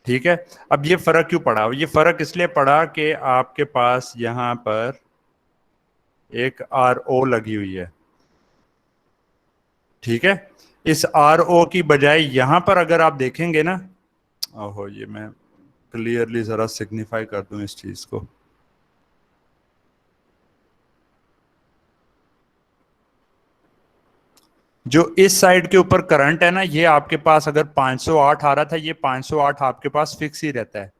ठीक है, अब ये फर्क क्यों पड़ा? ये फर्क इसलिए पड़ा कि आपके पास यहाँ पर एक RO लगी हुई है। ठीक है, इस RO की बजाय यहां पर अगर आप देखेंगे ना, ओहो, ये मैं क्लियरली जरा सिग्निफाई कर दूं इस चीज को। जो इस साइड के ऊपर करंट है ना, ये आपके पास अगर 508 आ रहा था, ये 508 आपके पास फिक्स ही रहता है।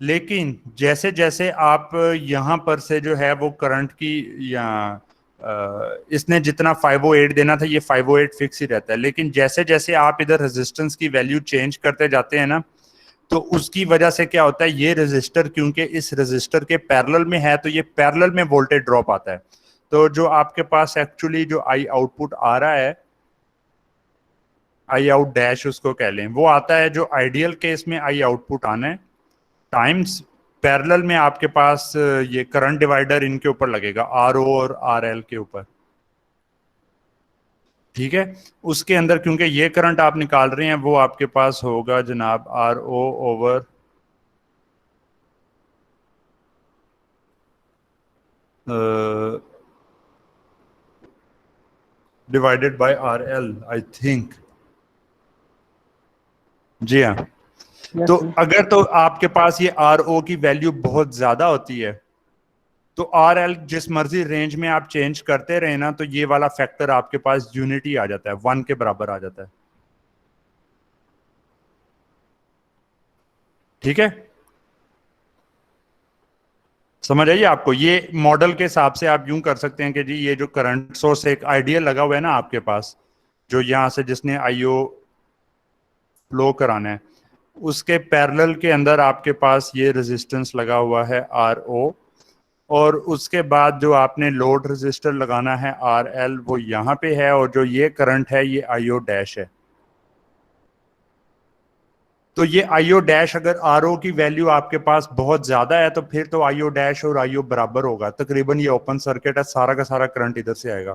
लेकिन जैसे जैसे आप यहां पर से जो है वो करंट की, या इसने जितना 508 देना था, ये 508 फिक्स ही रहता है। लेकिन जैसे जैसे आप इधर रेजिस्टेंस की वैल्यू चेंज करते जाते हैं ना, तो उसकी वजह से क्या होता है, ये रेजिस्टर क्योंकि इस रेजिस्टर के पैरेलल में है, तो ये पैरेलल में वोल्टेज ड्रॉप आता है। तो जो आपके पास एक्चुअली जो आई आउटपुट आ रहा है, आई आउट डैश उसको कह लें, वो आता है जो आइडियल केस में आई आउटपुट आना है टाइम्स पैरेलल में आपके पास ये करंट डिवाइडर इनके ऊपर लगेगा, आर ओ और आर एल के ऊपर। ठीक है, उसके अंदर क्योंकि ये करंट आप निकाल रहे हैं, वो आपके पास होगा जनाब R O over divided by R L, I think. जी हाँ। तो अगर तो आपके पास ये आर ओ की वैल्यू बहुत ज्यादा होती है, तो आर एल जिस मर्जी रेंज में आप चेंज करते रहे ना, तो ये वाला फैक्टर आपके पास यूनिटी आ जाता है, 1 के बराबर आ जाता है। ठीक है, समझ आइए आपको। ये मॉडल के हिसाब से आप यूं कर सकते हैं कि जी ये जो करंट सोर्स एक आइडियल लगा हुआ है ना आपके पास, जो यहां से जिसने आईओ फ्लो कराना है, उसके पैरेलल के अंदर आपके पास ये रेजिस्टेंस लगा हुआ है आर ओ, और उसके बाद जो आपने लोड रेजिस्टर लगाना है आर एल, वो यहाँ पे है, और जो ये करंट है ये आईओ डैश है। तो ये आईओ डैश अगर आर ओ की वैल्यू आपके पास बहुत ज्यादा है, तो फिर तो आईओ डैश और आईओ बराबर होगा तकरीबन, ये ओपन सर्किट है, सारा का सारा करंट इधर से आएगा।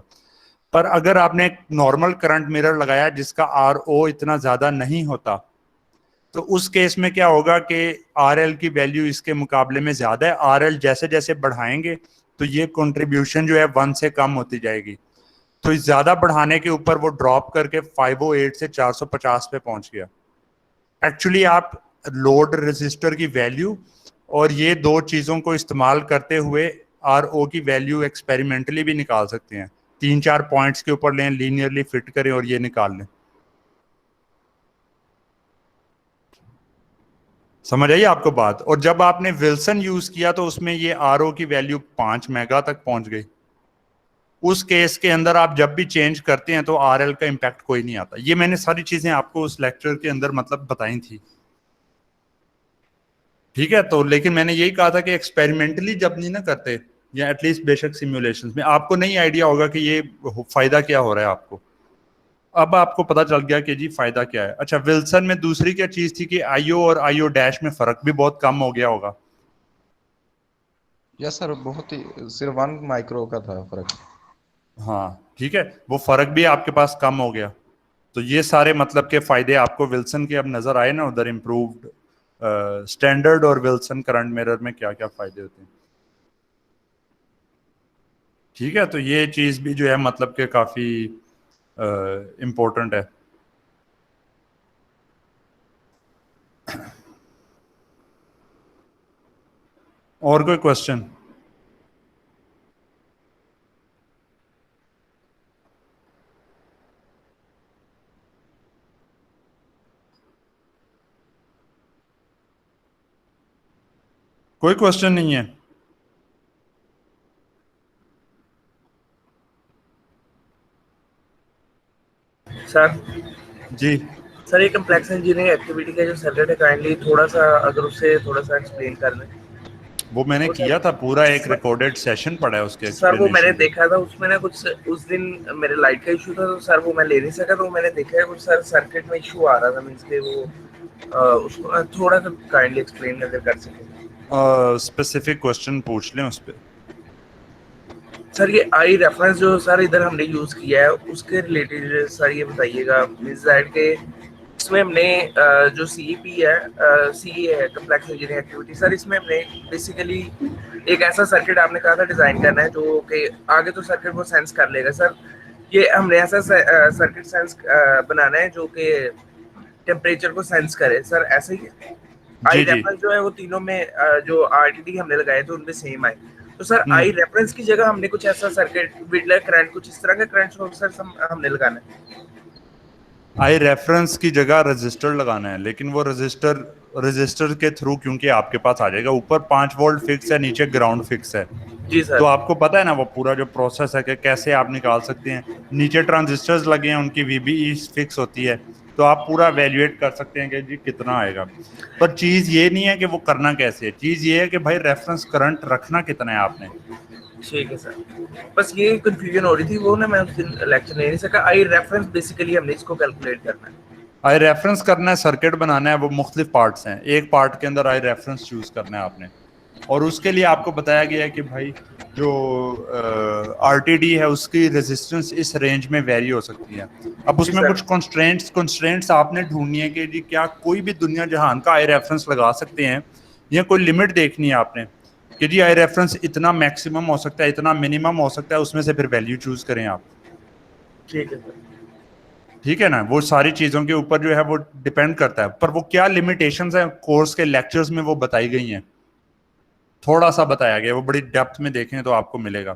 पर अगर आपने एक नॉर्मल करंट मिरर लगाया जिसका आर ओ इतना ज्यादा नहीं होता, तो उस केस में क्या होगा कि आर एल की वैल्यू इसके मुकाबले में ज्यादा है। आर एल जैसे जैसे बढ़ाएंगे तो ये कंट्रीब्यूशन जो है 1 से कम होती जाएगी। तो इस ज्यादा बढ़ाने के ऊपर वो ड्रॉप करके 508 से 450 पे पहुंच गया। एक्चुअली आप लोड रेजिस्टर की वैल्यू और ये दो चीजों को इस्तेमाल करते हुए आर ओ की वैल्यू एक्सपेरिमेंटली भी निकाल सकते हैं। 3-4 पॉइंट्स के ऊपर लें, लीनियरली फिट करें और ये निकाल लें। समझ आई आपको बात। और जब आपने विल्सन यूज किया तो उसमें ये आर ओ की वैल्यू 5 मेगा तक पहुंच गई। उस केस के अंदर आप जब भी चेंज करते हैं तो आर एल का इम्पैक्ट कोई नहीं आता। ये मैंने सारी चीजें आपको उस लेक्चर के अंदर मतलब बताई थी। ठीक है, तो लेकिन मैंने यही कहा था कि एक्सपेरिमेंटली जब नहीं ना करते, या एटलीस्ट बेशक सिमुलेशंस में, आपको नहीं आइडिया होगा कि ये फायदा क्या हो रहा है आपको। अब आपको पता चल गया कि जी फायदा क्या है। अच्छा, विल्सन में दूसरी क्या चीज थी कि आईओ और आईओ डैश में फर्क भी बहुत कम हो गया होगा। यस सर, बहुत ही सिर्फ 1 माइक्रो का था फर्क। हाँ ठीक है, वो फर्क भी आपके पास कम हो गया। तो ये सारे मतलब के फायदे आपको विल्सन के अब नजर आए ना उधर, इम्प्रूव्ड स्टैंडर्ड और विल्सन करंट मिरर में क्या क्या फायदे होते हैं। ठीक है, तो ये चीज भी जो है मतलब के काफी इम्पोर्टेंट है। और कोई क्वेश्चन? कोई क्वेश्चन नहीं है? सर जी सर, ये कम्प्लेक्स इंजीनियरिंग एक्टिविटी का जो सर्किट है, काइंडली थोड़ा सा अगर उससे थोड़ा सा एक्सप्लेन कर दें। वो मैंने किया था, पूरा एक रिकॉर्डेड सेशन पड़ा है उसके सर वो मैंने explanation। देखा था, उसमें ना कुछ उस दिन मेरे लाइट का इशू था, तो सर वो मैं ले नहीं सका। तो मैंने देखा है कुछ सर सर्किट में इशू आ रहा था, मींस के वो उसको थोड़ा सा काइंडली एक्सप्लेन अगर कर सकें। स्पेसिफिक क्वेश्चन पूछ लें उस पे। सर ये आई रेफरेंस जो सर इधर हमने यूज किया है, उसके रिलेटेड सर ये बताइएगा, मींस दैट के इसमें हमने जो सीईपी है, सीए है कम्प्लेक्स इंजीनियरिंग एक्टिविटी, सर इसमें हमने बेसिकली एक ऐसा सर्किट आपने कहा था डिजाइन करना है जो कि आगे तो सर्किट को सेंस कर लेगा। सर ये हमने ऐसा सर्किट सेंस बनाना है जो कि टेम्परेचर को सेंस करे। सर ऐसा ही है? आई रेफरेंस जो है वो तीनों में जो आरटीडी हमने लगाए थे उनमें सेम आए। तो सर आई रेफरेंस की जगह हमने कुछ ऐसा सर्किट विडलर करंट कुछ इस तरह का करंट सोर्स हमने लगाना है। आई रेफरेंस की जगह रजिस्टर लगाना है, लेकिन वो रजिस्टर के थ्रू क्योंकि आपके पास आ जाएगा, ऊपर 5 वोल्ट फिक्स है, नीचे ग्राउंड फिक्स है। जी सर। तो आपको पता है ना वो पूरा जो प्रोसेस है कि कैसे आप निकाल सकते हैं। नीचे ट्रांजिस्टर्स लगे हैं, उनकी VBE फिक्स होती है, तो आप पूरा वैल्यूएट कर सकते हैं कि जी कितना आएगा। पर चीज़ ये नहीं है कि वो करना कैसे है, चीज़ ये है कि भाई रेफरेंस करंट रखना कितना है आपने। ठीक है सर, बस ये कंफ्यूजन हो रही थी, वो ना मैं उस दिन लेक्चर नहीं सका। आई रेफरेंस बेसिकली हमने इसको कैलकुलेट करना है। आई रेफरेंस करना है, सर्किट बनाना है, वो मुख्तलिफ पार्ट्स हैं, एक पार्ट के अंदर आई रेफरेंस चूज करना है आपने। और उसके लिए आपको बताया गया है कि भाई जो RTD है उसकी रेजिस्टेंस इस रेंज में वेरी हो सकती है। अब उसमें कुछ कंस्ट्रेंट्स आपने ढूंढनी है कि जी क्या कोई भी दुनिया जहान का आई रेफरेंस लगा सकते हैं, या कोई लिमिट देखनी है आपने कि जी आई रेफरेंस इतना मैक्सिमम हो सकता है, इतना मिनिमम हो सकता है, उसमें से फिर वैल्यू चूज करें आप। ठीक है सर। ठीक है ना, वो सारी चीज़ों के ऊपर जो है वो डिपेंड करता है, पर वो क्या लिमिटेशंस हैं कोर्स के लेक्चर्स में वो बताई गई हैं, थोड़ा सा बताया गया, वो बड़ी डेप्थ में देखें तो आपको मिलेगा।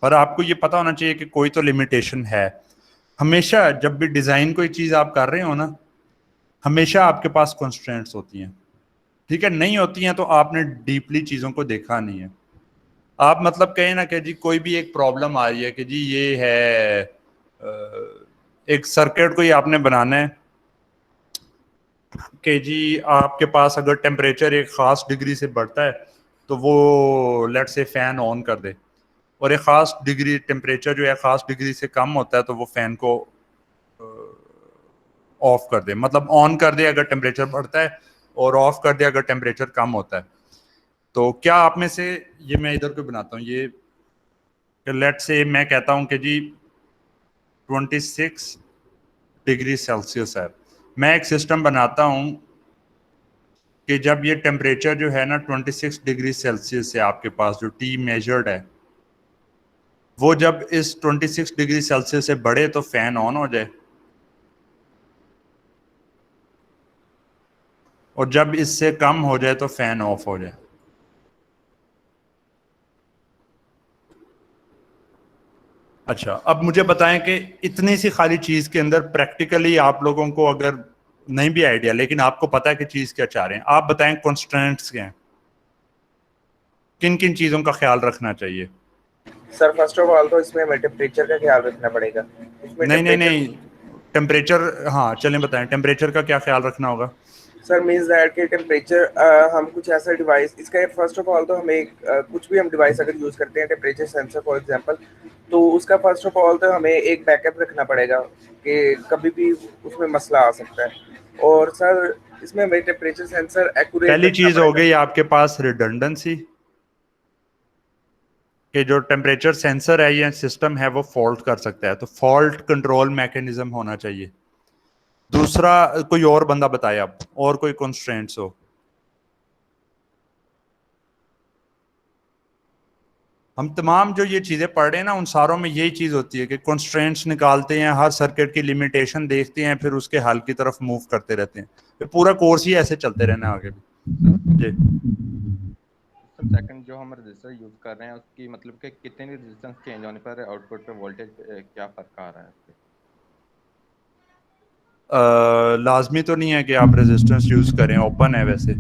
पर आपको ये पता होना चाहिए कि कोई तो लिमिटेशन है। हमेशा जब भी डिज़ाइन कोई चीज़ आप कर रहे हो ना, हमेशा आपके पास कंस्ट्रेंट्स होती हैं। ठीक है, नहीं होती हैं तो आपने डीपली चीज़ों को देखा नहीं है। आप मतलब कहें ना कि जी कोई भी एक प्रॉब्लम आ रही है कि जी ये है एक सर्किट कोई आपने बनाना है कि जी आपके पास अगर टेम्परेचर एक ख़ास डिग्री से बढ़ता है तो वो लेट से फ़ैन ऑन कर दे, और एक ख़ास डिग्री टेम्परेचर जो है ख़ास डिग्री से कम होता है तो वो फ़ैन को ऑफ कर दे, मतलब ऑन कर दे अगर टेम्परेचर बढ़ता है और ऑफ कर दे अगर टेम्परेचर कम होता है। तो क्या आप में से, ये मैं इधर को बनाता हूँ, ये लेट से मैं कहता हूँ कि जी 26 डिग्री सेल्सियस है, मैं एक सिस्टम बनाता हूँ कि जब ये टेम्परेचर जो है ना 26 डिग्री सेल्सियस से आपके पास जो T मेजर्ड है, वो जब इस 26 डिग्री सेल्सियस से बढ़े तो फैन ऑन हो जाए, और जब इससे कम हो जाए तो फैन ऑफ हो जाए। अच्छा, अब मुझे बताएं कि इतनी सी खाली चीज के अंदर प्रैक्टिकली आप लोगों को अगर नहीं भी आइडिया, लेकिन आपको पता है कि चीज क्या चाह रहे हैं, आप बताएं कंस्ट्रेंट्स क्या हैं, किन किन चीजों का ख्याल रखना चाहिए। सर फर्स्ट ऑफ ऑल तो इसमें हमें टेम्परेचर का ख्याल रखना पड़ेगा। इसमें नहीं, टेम्परेचर, हाँ चलें बताएं, टेम्परेचर का क्या ख्याल रखना होगा। सर मीन्स दैट कि टेम्परेचर हम कुछ ऐसा डिवाइस, इसका फर्स्ट ऑफ ऑल तो हमें कुछ भी हम डिवाइस अगर यूज़ करते हैं, टेम्परेचर सेंसर फॉर एग्जांपल, तो उसका फर्स्ट ऑफ ऑल तो हमें एक बैकअप रखना पड़ेगा कि कभी भी उसमें मसला आ सकता है। और सर इसमें हमें टेम्परेचर सेंसर एक्यूरेट, पहली चीज हो गई आपके पास रिडंडेंसी, कि जो टेम्परेचर सेंसर है या सिस्टम है वो फॉल्ट कर सकता है, तो फॉल्ट कंट्रोल मैकेनिज्म होना चाहिए। दूसरा, कोई और बंदा बताए अब, और कोई कंस्ट्रेंट्स हो। हम तमाम जो ये चीज़ें पढ़ रहे हैं ना, उन सारों में यही चीज़ होती है कि कंस्ट्रेंट्स निकालते हैं, हर सर्किट की लिमिटेशन देखते हैं, फिर उसके हल की तरफ मूव करते रहते हैं। फिर पूरा कोर्स ही ऐसे चलते रहना आगे भी। जी सेकंड जो हम रजिस्टर यूज कर रहे हैं उसकी मतलब कि कितने रेजिस्टेंस चेंज होने पर आउटपुट पे वोल्टेज क्या फर्क आ रहा है इससे? लाजमी तो नहीं है कि आप रेजिस्टेंस यूज करें, ओपन है वैसे,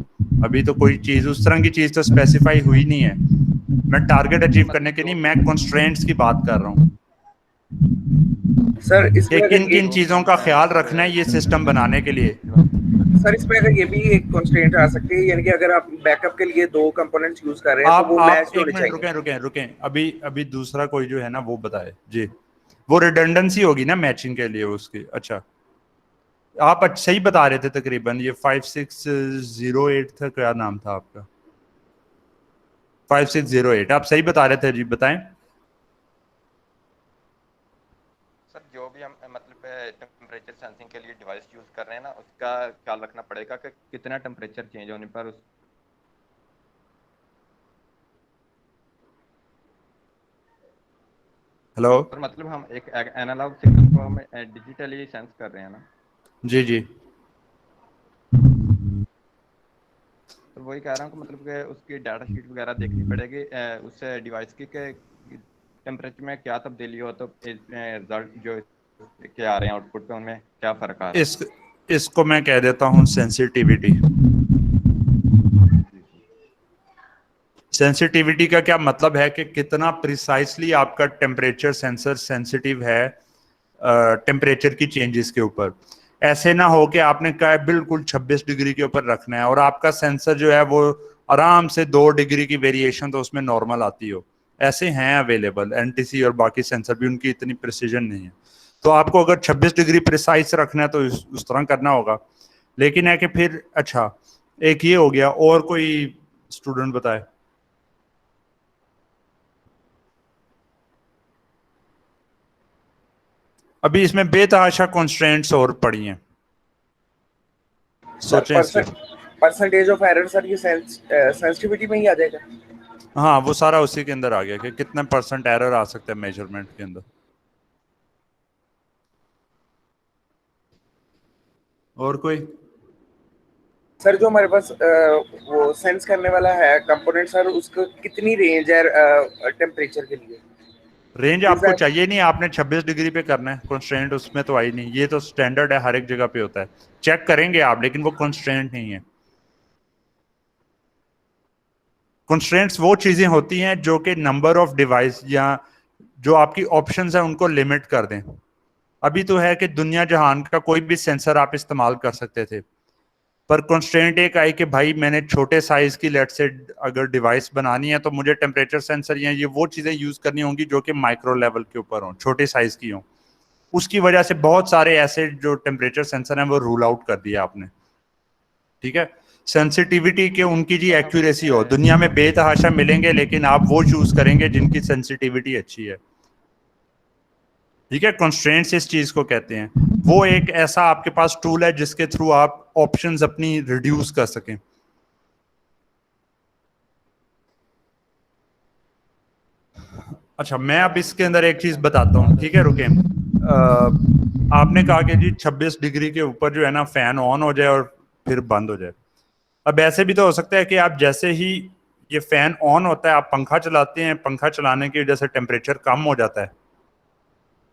अभी तो कोई चीज उस तरह की चीज तो स्पेसिफाई हुई नहीं है। मैं टारगेट अचीव करने के नहीं, मैं कंस्ट्रेंट्स की बात कर रहा हूँ सर इसमें कि किन किन चीजों का ख्याल रखना है ये सिस्टम बनाने के लिए। सर इसमें अगर ये भी एक कंस्ट्रेंट आ सकती है, यानी कि अगर आप बैकअप के लिए दो कंपोनेंट्स यूज कर रहे हैं तो वो मैच एक होने मिनट चाहिए। रुकें, अभी दूसरा कोई जो है ना वो बताए जी, वो रिडंडेंसी होगी ना मैचिंग के लिए उसकी। अच्छा, आप सही बता रहे थे, तकरीबन ये 5608 था, क्या नाम था आपका? 5608, आप सही बता रहे थे जी, बताएं। सर जो भी हम मतलब टेम्परेचर सेंसिंग के लिए डिवाइस यूज कर रहे हैं ना, उसका ख्याल रखना पड़ेगा कि कितना टेम्परेचर चेंज होने पर उस हेलो, पर मतलब हम एक एनालॉग सिग्नल को हम डिजिटली सेंस कर रहे हैं ना। जी तो वही कह रहा हूँ कि मतलब कि उसकी डाटा शीट वगैरह देखनी पड़ेगी उस डिवाइस की कि टेम्परेचर में क्या तब्दीली हो, तो रिजल्ट जो के आ रहे हैं आउटपुट पे उनमें क्या फ़र्क आ रहा है। इसको मैं कह देता हूँ सेंसिटिविटी। सेंसिटिविटी का क्या मतलब है कि कितना प्रिसाइसली आपका टेम्परेचर सेंसर सेंसिटिव है टेम्परेचर की चेंजेस के ऊपर। ऐसे ना हो कि आपने कहा बिल्कुल 26 डिग्री के ऊपर रखना है और आपका सेंसर जो है वो आराम से 2 डिग्री की वेरिएशन तो उसमें नॉर्मल आती हो। ऐसे हैं अवेलेबल एनटीसी और बाकी सेंसर भी, उनकी इतनी प्रिसीजन नहीं है। तो आपको अगर 26 डिग्री प्रिसाइज रखना है तो उस तरह करना होगा। लेकिन है कि फिर अच्छा एक ये हो गया, और कोई स्टूडेंट बताए। अभी इसमें बेतहाशा कॉन्स्ट्रेंट्स और पड़ी हैं, सोचें इसके। परसेंटेज ऑफ एरर सर ये सेंसिटिविटी में ही आ जाएगा। हाँ वो सारा उसी के अंदर आ गया कि कितने परसेंट एरर आ सकते हैं मेजरमेंट के अंदर। और कोई सर जो हमारे पास वो सेंस करने वाला है कंपोनेंट सर, उसको कितनी रेंज है टेम्परेचर के लिए? रेंज आपको चाहिए नहीं, आपने 26 डिग्री पे करना है, कॉन्स्ट्रेंट उसमें तो आई नहीं। ये तो स्टैंडर्ड है, हर एक जगह पे होता है, चेक करेंगे आप, लेकिन वो कॉन्स्ट्रेंट नहीं है। कॉन्स्ट्रेंट्स वो चीजें होती हैं जो कि नंबर ऑफ डिवाइस या जो आपकी ऑप्शंस हैं उनको लिमिट कर दें। अभी तो है कि दुनिया जहान का कोई भी सेंसर आप इस्तेमाल कर सकते थे, पर कॉन्स्ट्रेंट एक आई कि भाई मैंने छोटे साइज की लेट से अगर डिवाइस बनानी है तो मुझे टेम्परेचर सेंसर या ये वो चीज़ें यूज़ करनी होंगी जो कि माइक्रो लेवल के ऊपर हों, छोटे साइज की हों। उसकी वजह से बहुत सारे ऐसे जो टेम्परेचर सेंसर हैं वो रूल आउट कर दिया आपने। ठीक है, सेंसिटिविटी के उनकी जी एक्यूरेसी हो, दुनिया में बेतहाशा मिलेंगे, लेकिन आप वो चूज करेंगे जिनकी सेंसिटिविटी अच्छी है। ठीक है, कंस्ट्रेंट्स इस चीज को कहते हैं। वो एक ऐसा आपके पास टूल है जिसके थ्रू आप ऑप्शंस अपनी रिड्यूस कर सकें। अच्छा, मैं अब इसके अंदर एक चीज बताता हूँ, ठीक है, रुके। आपने कहा कि जी 26 डिग्री के ऊपर जो है ना फैन ऑन हो जाए और फिर बंद हो जाए। अब ऐसे भी तो हो सकता है कि आप जैसे ही ये फैन ऑन होता है आप पंखा चलाते हैं, पंखा चलाने की वजह से टेम्परेचर कम हो जाता है,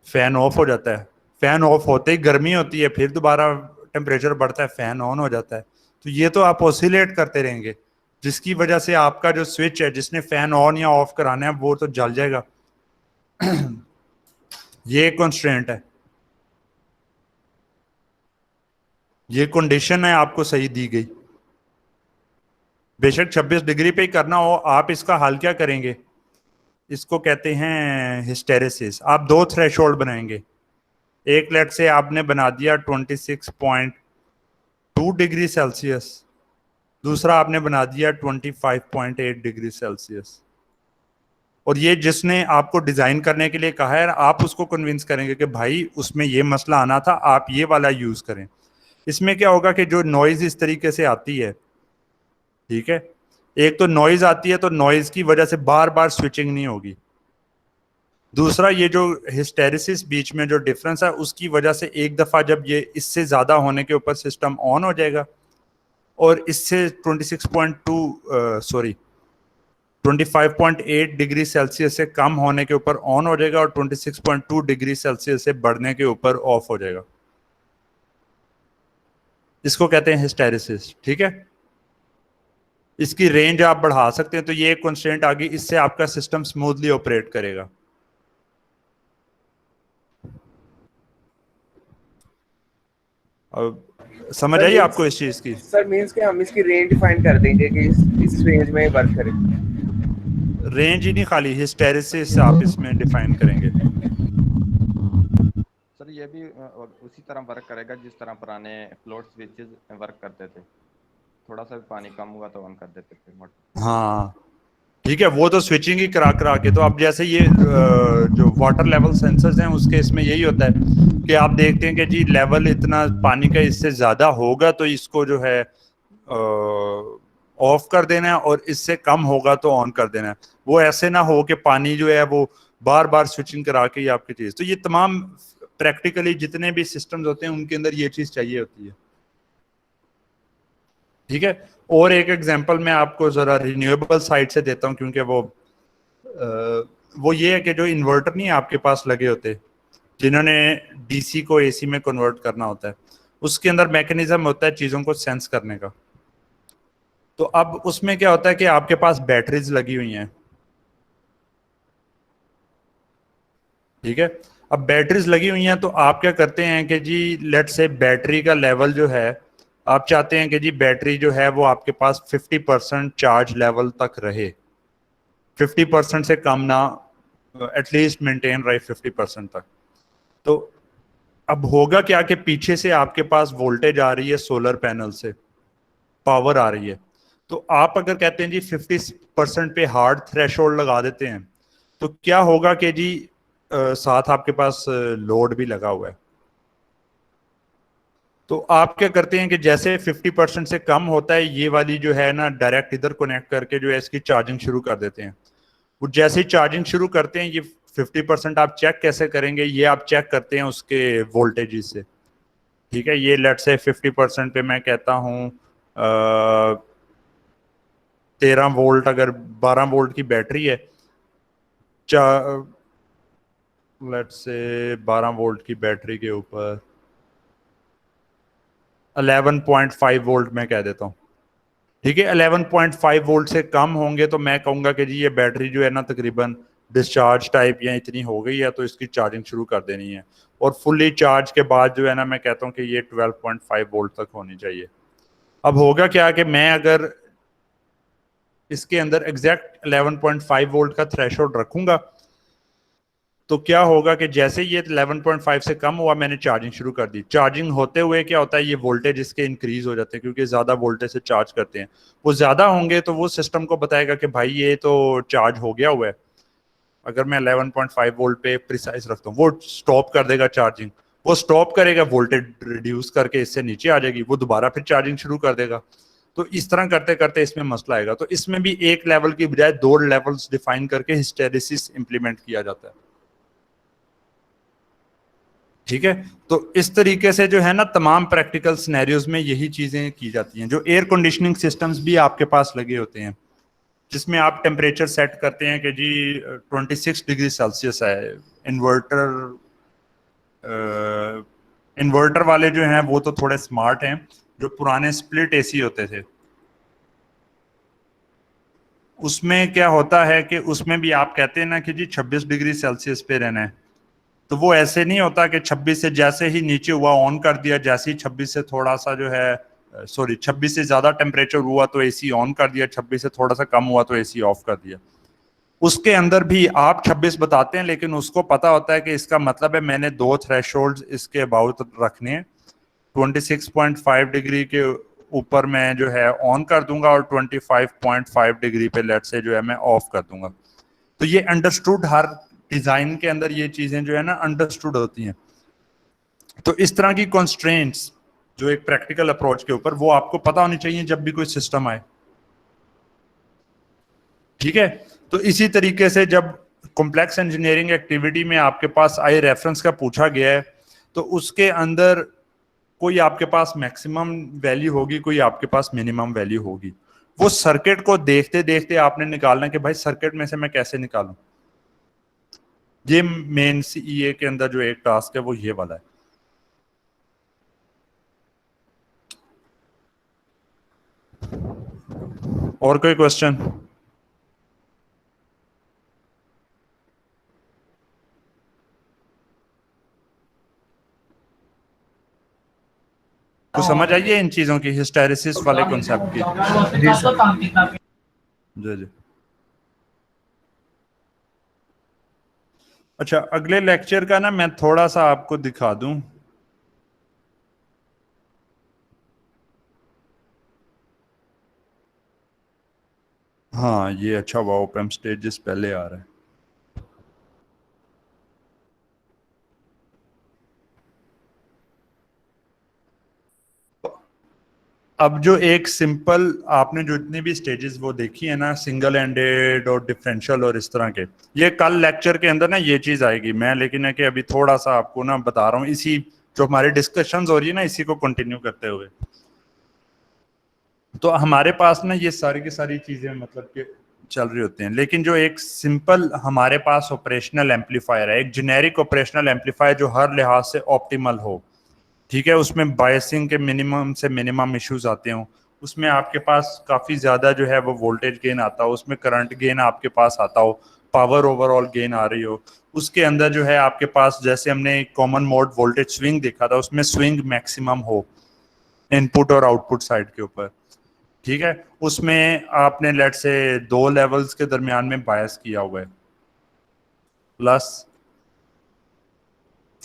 फैन ऑफ हो जाता है, फैन ऑफ होते ही गर्मी होती है, फिर दोबारा टेम्परेचर बढ़ता है, फैन ऑन हो जाता है। तो ये तो आप ऑसिलेट करते रहेंगे, जिसकी वजह से आपका जो स्विच है जिसने फैन ऑन या ऑफ कराना है वो तो जल जाएगा। ये कंस्ट्रेंट है, ये कंडीशन है आपको सही दी गई। बेशक 26 डिग्री पे ही करना हो, आप इसका हल क्या करेंगे, इसको कहते हैं हिस्टेरेसिस। आप दो थ्रेशोल्ड बनाएंगे, एक लेट से आपने बना दिया 26.2 डिग्री सेल्सियस, दूसरा आपने बना दिया 25.8 डिग्री सेल्सियस। और ये जिसने आपको डिजाइन करने के लिए कहा है, आप उसको कन्विंस करेंगे कि भाई उसमें ये मसला आना था, आप ये वाला यूज करें। इसमें क्या होगा कि जो नॉइज इस तरीके से आती है, ठीक है, एक तो नॉइज आती है तो नॉइज की वजह से बार बार स्विचिंग नहीं होगी। दूसरा ये जो हिस्टेरिसिस बीच में जो डिफरेंस है उसकी वजह से एक दफा जब ये इससे ज्यादा होने के ऊपर सिस्टम ऑन हो जाएगा और इससे 25.8 डिग्री सेल्सियस से कम होने के ऊपर ऑन हो जाएगा और 26.2 डिग्री सेल्सियस से बढ़ने के ऊपर ऑफ हो जाएगा। इसको कहते हैं हिस्टेरिसिस। ठीक है, इसकी रेंज आप बढ़ा सकते हैं, तो ये एक कंस्ट्रेंट आ गई, इससे आपका सिस्टम स्मूथली ऑपरेट करेगा। अब समझ आई आपको इस चीज की? सर मींस कि हम इसकी रेंज डिफाइन कर देंगे कि इस रेंज में वर्क करे। रेंज ही नहीं, खाली हिस्टेरिसिस आप इसमें डिफाइन करेंगे। सर ये भी उसी तरह वर्क करेगा जिस तरह पुराने फ्लोट स्विचेस वर्क करते थे, थोड़ा सा भी पानी कम हुआ तो ऑन कर देते थे। हाँ ठीक है, वो तो स्विचिंग ही करा करा के। तो अब जैसे ये जो वाटर लेवल सेंसर्स हैं उसके इसमें यही होता है कि आप देखते हैं कि जी लेवल इतना पानी का इससे ज्यादा होगा तो इसको जो है ऑफ कर देना है और इससे कम होगा तो ऑन कर देना है। वो ऐसे ना हो कि पानी जो है वो बार बार स्विचिंग करा के ही आपकी चीज। तो ये तमाम प्रैक्टिकली जितने भी सिस्टम्स होते हैं उनके अंदर ये चीज चाहिए होती है। ठीक है। और एक एग्जांपल मैं आपको जरा रिन्यूएबल साइड से देता हूँ, क्योंकि वो ये है कि जो इन्वर्टर नहीं आपके पास लगे होते, जिन्होंने डीसी को एसी में कन्वर्ट करना होता है, उसके अंदर मैकेनिज्म होता है चीजों को सेंस करने का। तो अब उसमें क्या होता है कि आपके पास बैटरीज लगी हुई हैं, ठीक है। अब बैटरीज लगी हुई हैं तो आप क्या करते हैं कि जी लेट से बैटरी का लेवल जो है, आप चाहते हैं कि जी बैटरी जो है वो आपके पास 50% चार्ज लेवल तक रहे, 50% से कम ना, एटलीस्ट मेंटेन रहे 50% तक। तो अब होगा क्या कि पीछे से आपके पास वोल्टेज आ रही है, सोलर पैनल से पावर आ रही है। तो आप अगर कहते हैं जी 50% पे हार्ड थ्रेशोल्ड लगा देते हैं, तो क्या होगा कि जी साथ आपके पास लोड भी लगा हुआ है। तो आप क्या करते हैं कि जैसे 50% से कम होता है, ये वाली जो है ना डायरेक्ट इधर कनेक्ट करके जो है इसकी चार्जिंग शुरू कर देते हैं। वो जैसे ही चार्जिंग शुरू करते हैं, ये 50% आप चेक कैसे करेंगे, ये आप चेक करते हैं उसके वोल्टेज से, ठीक है। ये लेट से 50% पे मैं कहता हूँ 13 वोल्ट, अगर 12 वोल्ट की बैटरी है, लेट से 12 वोल्ट की बैटरी के ऊपर 11.5 वोल्ट मैं कह देता हूँ, ठीक है। 11.5 वोल्ट से कम होंगे तो मैं कहूंगा कि जी ये बैटरी जो है ना तकरीबन डिस्चार्ज टाइप या इतनी हो गई है, तो इसकी चार्जिंग शुरू कर देनी है। और फुल्ली चार्ज के बाद जो है ना मैं कहता हूँ कि ये 12.5 वोल्ट तक होनी चाहिए। अब होगा क्या कि मैं अगर इसके अंदर एग्जैक्ट 11.5 वोल्ट का थ्रेशोल्ड रखूंगा, तो क्या होगा कि जैसे ये 11.5 से कम हुआ, मैंने चार्जिंग शुरू कर दी। चार्जिंग होते हुए क्या होता है, ये वोल्टेज इसके इंक्रीज हो जाते हैं, क्योंकि ज्यादा वोल्टेज से चार्ज करते हैं। वो ज्यादा होंगे तो वो सिस्टम को बताएगा कि भाई ये तो चार्ज हो गया हुआ है। अगर मैं 11.5 वोल्ट पे प्रिसाइज रखता हूँ, वो स्टॉप कर देगा चार्जिंग। वो स्टॉप करेगा, वोल्टेज रिड्यूस करके इससे नीचे आ जाएगी, वो दोबारा फिर चार्जिंग शुरू कर देगा। तो इस तरह करते करते इसमें मसला आएगा। तो इसमें भी एक लेवल की बजाय 2 लेवल्स डिफाइन करके हिस्टेरिसिस इंप्लीमेंट किया जाता है, ठीक है। तो इस तरीके से जो है ना तमाम प्रैक्टिकल सिनेरियोज में यही चीजें की जाती हैं। जो एयर कंडीशनिंग सिस्टम्स भी आपके पास लगे होते हैं, जिसमें आप टेम्परेचर सेट करते हैं कि जी 26 डिग्री सेल्सियस है। इन्वर्टर वाले जो हैं वो तो थोड़े स्मार्ट हैं। जो पुराने स्प्लिट एसी होते थे, उसमें क्या होता है कि उसमें भी आप कहते हैं ना कि जी 26 डिग्री सेल्सियस पे रहना है, तो वो ऐसे नहीं होता कि 26 से जैसे ही नीचे हुआ ऑन कर दिया, जैसे ही 26 से थोड़ा सा जो है 26 से ज्यादा टेम्परेचर हुआ तो एसी ऑन कर दिया, 26 से थोड़ा सा कम हुआ तो एसी ऑफ कर दिया। उसके अंदर भी आप 26 बताते हैं, लेकिन उसको पता होता है कि इसका मतलब है मैंने 2 थ्रेशोल्ड्स इसके अबाउट रखने हैं। 26.5 डिग्री के ऊपर मैं जो है ऑन कर दूंगा और 25.5 डिग्री पे लेट से जो है मैं ऑफ कर दूंगा। तो ये अंडरस्टूड, हर डिजाइन के अंदर ये चीजें जो है ना अंडरस्टूड होती हैं। तो इस तरह की कॉन्स्ट्रेंट्स जो एक प्रैक्टिकल अप्रोच के ऊपर, वो आपको पता होनी चाहिए जब भी कोई सिस्टम आए, ठीक है। तो इसी तरीके से जब कॉम्प्लेक्स इंजीनियरिंग एक्टिविटी में आपके पास आई रेफरेंस का पूछा गया है, तो उसके अंदर कोई आपके पास मैक्सिमम वैल्यू होगी, कोई आपके पास मिनिमम वैल्यू होगी। वो सर्किट को देखते देखते आपने निकालना कि भाई सर्किट में से मैं कैसे निकालूं। ये मेन सीईए के अंदर जो एक टास्क है वो ये वाला है। और कोई क्वेश्चन? तो समझ आइए इन चीजों की, हिस्टेरिसिस वाले कॉन्सेप्ट की। जी जी। अच्छा, अगले लेक्चर का ना मैं थोड़ा सा आपको दिखा दूं। हाँ ये अच्छा हुआ, ओपन स्टेजेस पहले आ रहा है। अब जो एक सिंपल आपने जो इतनी भी स्टेजेस वो देखी है ना, सिंगल एंडेड और डिफरेंशियल और इस तरह के, ये कल लेक्चर के अंदर ना ये चीज आएगी। मैं लेकिन है कि अभी थोड़ा सा आपको ना बता रहा हूँ, इसी जो हमारी डिस्कशंस हो रही है ना इसी को कंटिन्यू करते हुए। तो हमारे पास ना ये सारी की सारी चीजें मतलब कि चल रही होती हैं, लेकिन जो एक सिंपल हमारे पास ऑपरेशनल एम्पलीफायर है, एक जेनेरिक ऑपरेशनल एम्पलीफायर जो हर लिहाज से ऑप्टिमल हो, ठीक है, उसमें बायसिंग के मिनिमम से मिनिमम इश्यूज आते हो, उसमें आपके पास काफ़ी ज़्यादा जो है वो वोल्टेज गेन आता हो, उसमें करंट गेन आपके पास आता हो, पावर ओवरऑल गेन आ रही हो, उसके अंदर जो है आपके पास, जैसे हमने कॉमन मोड वोल्टेज स्विंग देखा था, उसमें स्विंग मैक्सिमम हो इनपुट और आउटपुट साइड के ऊपर, ठीक है, उसमें आपने लेट से 2 लेवल्स के दरमियान में बायस किया हुआ है, प्लस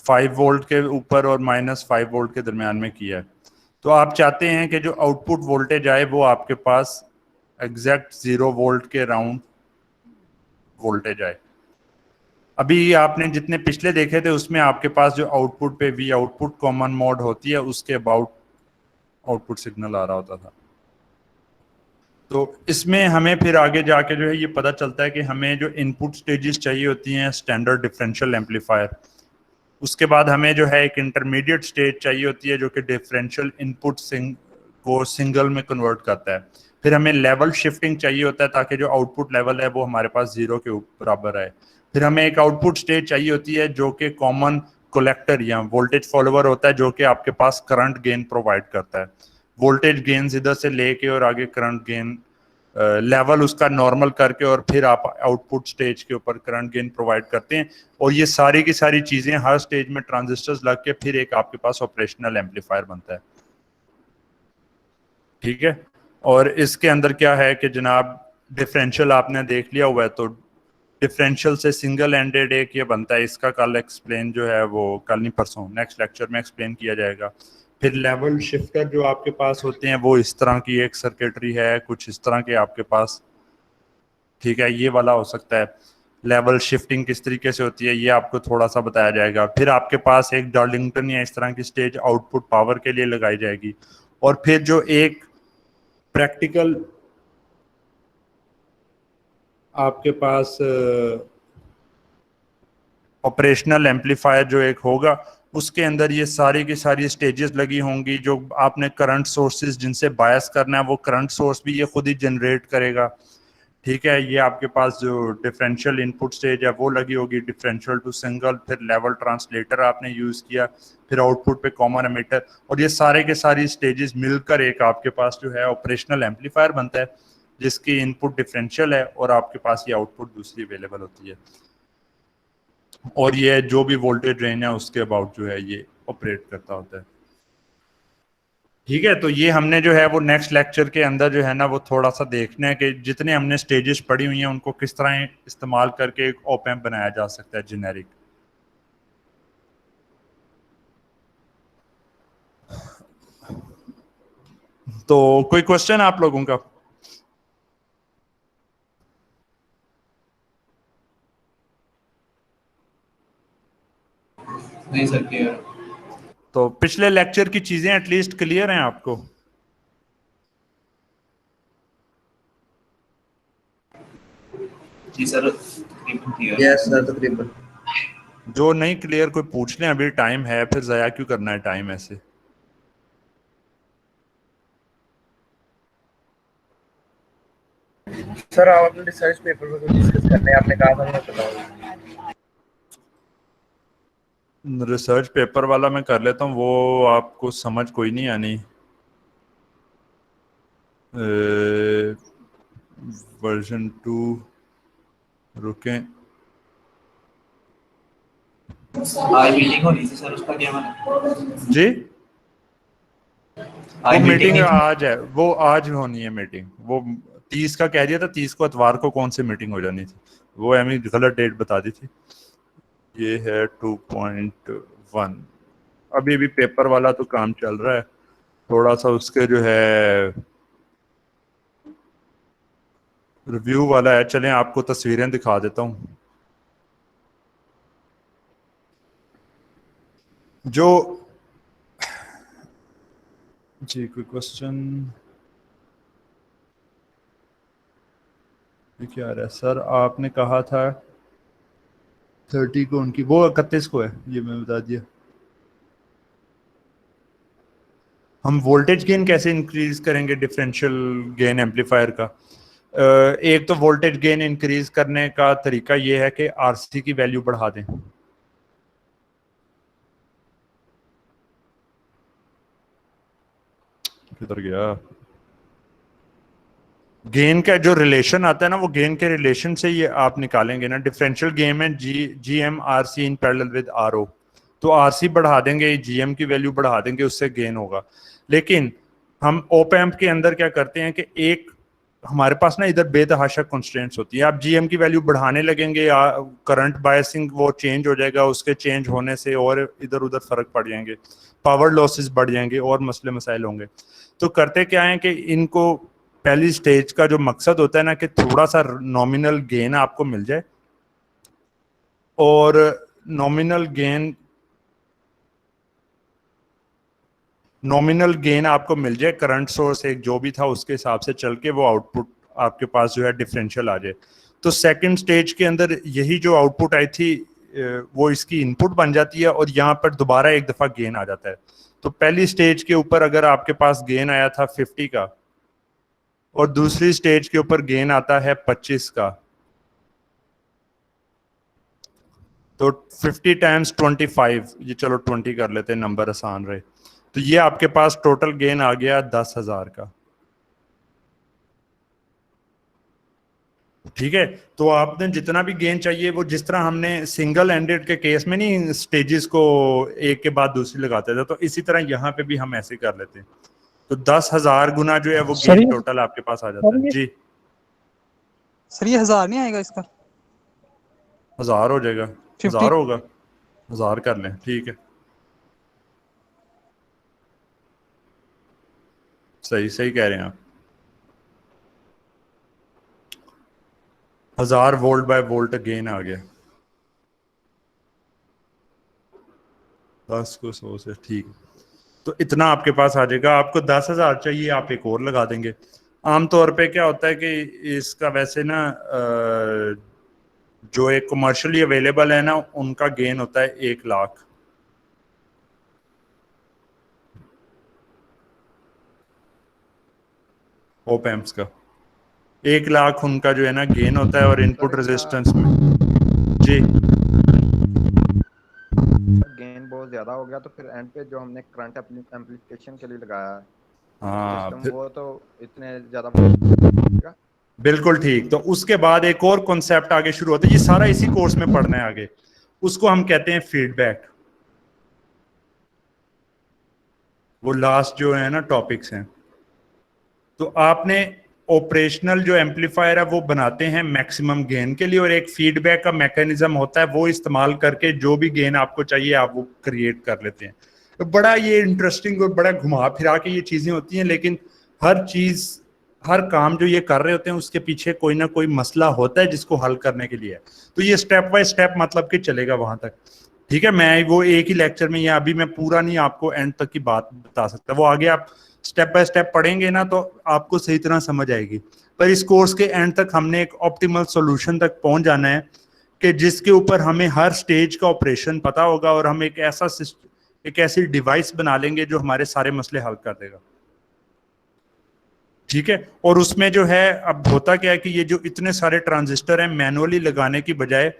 5 वोल्ट के ऊपर और -5 वोल्ट के दरमियान में किया है। तो आप चाहते हैं कि जो आउटपुट वोल्टेज आए वो आपके पास एग्जैक्ट 0 वोल्ट के राउंड वोल्टेज आए। अभी आपने जितने पिछले देखे थे उसमें आपके पास जो आउटपुट पे वी आउटपुट कॉमन मोड होती है उसके अबाउट आउटपुट सिग्नल आ रहा होता था। तो इसमें हमें फिर आगे जाके जो है ये पता चलता है कि हमें जो इनपुट स्टेजेस चाहिए होती हैं स्टैंडर्ड डिफरेंशियल एम्पलीफायर, उसके बाद हमें जो है एक इंटरमीडिएट स्टेज चाहिए होती है जो कि डिफरेंशियल इनपुट को सिंगल में कन्वर्ट करता है, फिर हमें लेवल शिफ्टिंग चाहिए होता है ताकि जो आउटपुट लेवल है वो हमारे पास 0 के बराबर आए, फिर हमें एक आउटपुट स्टेज चाहिए होती है जो कि कॉमन कलेक्टर या वोल्टेज फॉलोअर होता है जो कि आपके पास करंट गेन प्रोवाइड करता है, वोल्टेज गेन इधर से लेके और आगे करंट गेन लेवल उसका नॉर्मल करके और फिर आप आउटपुट स्टेज के ऊपर करंट गेन प्रोवाइड करते हैं, और ये सारी की सारी चीजें हर स्टेज में ट्रांजिस्टर्स लग के फिर एक आपके पास ऑपरेशनल एम्पलीफायर बनता है, ठीक है। और इसके अंदर क्या है कि जनाब डिफरेंशियल आपने देख लिया हुआ है, तो डिफरेंशियल से सिंगल एंडेड एक ये बनता है, इसका कल एक्सप्लेन जो है वो कल नहीं परसों नेक्स्ट लेक्चर में एक्सप्लेन किया जाएगा। फिर लेवल शिफ्टर जो आपके पास होते हैं वो इस तरह की एक सर्किटरी है, कुछ इस तरह के आपके पास, ठीक है, ये वाला हो सकता है। लेवल शिफ्टिंग किस तरीके से होती है ये आपको थोड़ा सा बताया जाएगा। फिर आपके पास एक डार्लिंगटन या इस तरह की स्टेज आउटपुट पावर के लिए लगाई जाएगी, और फिर जो एक प्रैक्टिकल आपके पास ऑपरेशनल एम्पलीफायर जो एक होगा उसके अंदर ये सारी की सारी स्टेजेस लगी होंगी, जो आपने करंट सोर्सेज जिनसे बायस करना है वो करंट सोर्स भी ये खुद ही जनरेट करेगा, ठीक है। ये आपके पास जो डिफरेंशियल इनपुट स्टेज है वो लगी होगी, डिफरेंशियल टू सिंगल, फिर लेवल ट्रांसलेटर आपने यूज़ किया, फिर आउटपुट पे कॉमन एमिटर, और ये सारे के सारी स्टेजेस मिलकर एक आपके पास जो है ऑपरेशनल एम्पलीफायर बनता है जिसकी इनपुट डिफरेंशियल है और आपके पास ये आउटपुट दूसरी अवेलेबल होती है, और ये जो भी वोल्टेज रेंज है उसके अबाउट जो है ये ऑपरेट करता होता है, ठीक है। तो ये हमने जो है वो नेक्स्ट लेक्चर के अंदर जो है ना वो थोड़ा सा देखना है कि जितने हमने स्टेजेस पढ़ी हुई हैं उनको किस तरह इस्तेमाल करके एक ऑप एम्प बनाया जा सकता है जेनेरिक। तो कोई क्वेश्चन आप लोगों का? नहीं सर क्लियर। तो पिछले लेक्चर की चीजें एटलीस्ट क्लियर हैं आपको? जी सर तकरीबन क्लियर। यस सर तकरीबन। जो नहीं क्लियर कोई पूछ लें, अभी टाइम है, फिर ज़ाया क्यों करना है टाइम ऐसे। सर आप अपने रिसर्च पेपर में कुछ डिस्कस करने आपने कहा था, मैं बताऊंगा। रिसर्च पेपर वाला मैं कर लेता हूँ, वो आपको समझ कोई नहीं आनी। वर्जन 2 रुकें, आज मीटिंग हो रही थी सर, उसका क्या माना जी वो आज मीटिंग नहीं थी? आज है, वो आज होनी है मीटिंग, वो 30 का कह दिया था, 30 को इतवार को कौन सी मीटिंग हो जानी थी, वो एमी गलत डेट बता दी थी। ये है 2.1, अभी भी पेपर वाला तो काम चल रहा है, थोड़ा सा उसके जो है रिव्यू वाला है। चलें आपको तस्वीरें दिखा देता हूँ। जो जी कोई क्वेश्चन क्या आ रहा है सर? आपने कहा था 30 को उनकी, वो 31 को है, ये मैं बता दिया। हम वोल्टेज गेन कैसे इंक्रीज करेंगे डिफरेंशियल गेन एम्पलीफायर का? एक तो वोल्टेज गेन इंक्रीज करने का तरीका ये है कि आरसी की वैल्यू बढ़ा दें। किधर गया? गेन का जो रिलेशन आता है ना, वो गेन के रिलेशन से ये आप निकालेंगे ना। डिफरेंशियल गेन में G M R C in parallel with R O, तो आर सी बढ़ा देंगे, जीएम की वैल्यू बढ़ा देंगे, उससे गेन होगा। लेकिन हम ओप एम्प के अंदर क्या करते हैं कि एक हमारे पास ना इधर बेतहाशा कंस्ट्रेंट्स होती है। आप जीएम की वैल्यू बढ़ाने लगेंगे, करंट बायसिंग वो चेंज हो जाएगा, उसके चेंज होने से और इधर उधर फर्क पड़ जाएंगे, पावर लॉसेस बढ़ जाएंगे और मसले मसाइल होंगे। तो करते क्या है कि इनको पहली स्टेज का जो मकसद होता है ना कि थोड़ा सा नॉमिनल गेन आपको मिल जाए, और नॉमिनल गेन आपको मिल जाए, करंट सोर्स एक जो भी था उसके हिसाब से चल के वो आउटपुट आपके पास जो है डिफरेंशियल आ जाए। तो सेकंड स्टेज के अंदर यही जो आउटपुट आई थी वो इसकी इनपुट बन जाती है और यहाँ पर दोबारा एक दफा गेन आ जाता है। तो पहली स्टेज के ऊपर अगर आपके पास गेन आया था 50 का और दूसरी स्टेज के ऊपर गेन आता है 25 का, तो 50 टाइम्स 25, ये चलो 20 कर लेते हैं, नंबर आसान रहे। तो ये आपके पास टोटल गेन आ गया 10,000 का। ठीक है, तो आपने जितना भी गेन चाहिए वो जिस तरह हमने सिंगल एंडेड के केस में नहीं स्टेजेस को एक के बाद दूसरी लगाते थे, तो इसी तरह यहाँ पे भी हम ऐसे कर लेते हैं। तो 10,000 गुना जो है वो गेन टोटल आपके पास आ जाता है। जी सर ये 1000 नहीं आएगा इसका? 1000 हो जाएगा, 1000 होगा, 1000 कर लें, ठीक है। सही सही कह रहे हैं आप। 1000 वोल्ट बाय वोल्ट गेन आ गया 10 को 100 से, ठीक। तो इतना आपके पास आ जाएगा। आपको 10,000 चाहिए, आप एक और लगा देंगे। आमतौर पे क्या होता है कि इसका वैसे ना जो एक कमर्शियली अवेलेबल है ना, उनका गेन होता है 1 लाख। ओप एम्प्स का 1 लाख उनका जो है ना गेन होता है, और इनपुट रेजिस्टेंस में जी गेन बहुत ज्यादा हो गया तो फिर एंड पे जो हमने करंट एम्पलीफिकेशन के लिए लगाया है हाँ वो तो इतने ज्यादा बिल्कुल ठीक। तो उसके बाद एक और कॉन्सेप्ट आगे शुरू होता है, ये सारा इसी कोर्स में पढ़ना है आगे, उसको हम कहते हैं फीडबैक। वो लास्ट जो है ना टॉपिक्स हैं। तो आपने ऑपरेशनल जो एम्पलीफायर है वो बनाते हैं मैक्सिमम गेन के लिए, और एक फीडबैक का मैकेनिज्म होता है, वो इस्तेमाल करके जो भी गेन आपको चाहिए आप वो क्रिएट कर लेते हैं। तो बड़ा ये इंटरेस्टिंग और बड़ा घुमा फिरा के ये चीजें होती हैं, लेकिन हर चीज हर काम जो ये कर रहे होते हैं उसके पीछे कोई ना कोई मसला होता है जिसको हल करने के लिए। तो ये स्टेप बाय स्टेप मतलब कि चलेगा वहां तक। ठीक है, मैं वो एक ही लेक्चर में, या अभी मैं पूरा नहीं आपको एंड तक की बात बता सकता, वो आगे आप स्टेप बाय स्टेप पढ़ेंगे ना तो आपको सही तरह समझ आएगी। पर इस कोर्स के एंड तक हमने एक ऑप्टिमल सॉल्यूशन तक पहुंच जाना है कि जिसके ऊपर हमें हर स्टेज का ऑपरेशन पता होगा, और हम एक ऐसी डिवाइस बना लेंगे जो हमारे सारे मसले हल कर देगा। ठीक है, और उसमें जो है अब होता क्या है कि ये जो इतने सारे ट्रांजिस्टर हैं, मैनुअली लगाने की बजाय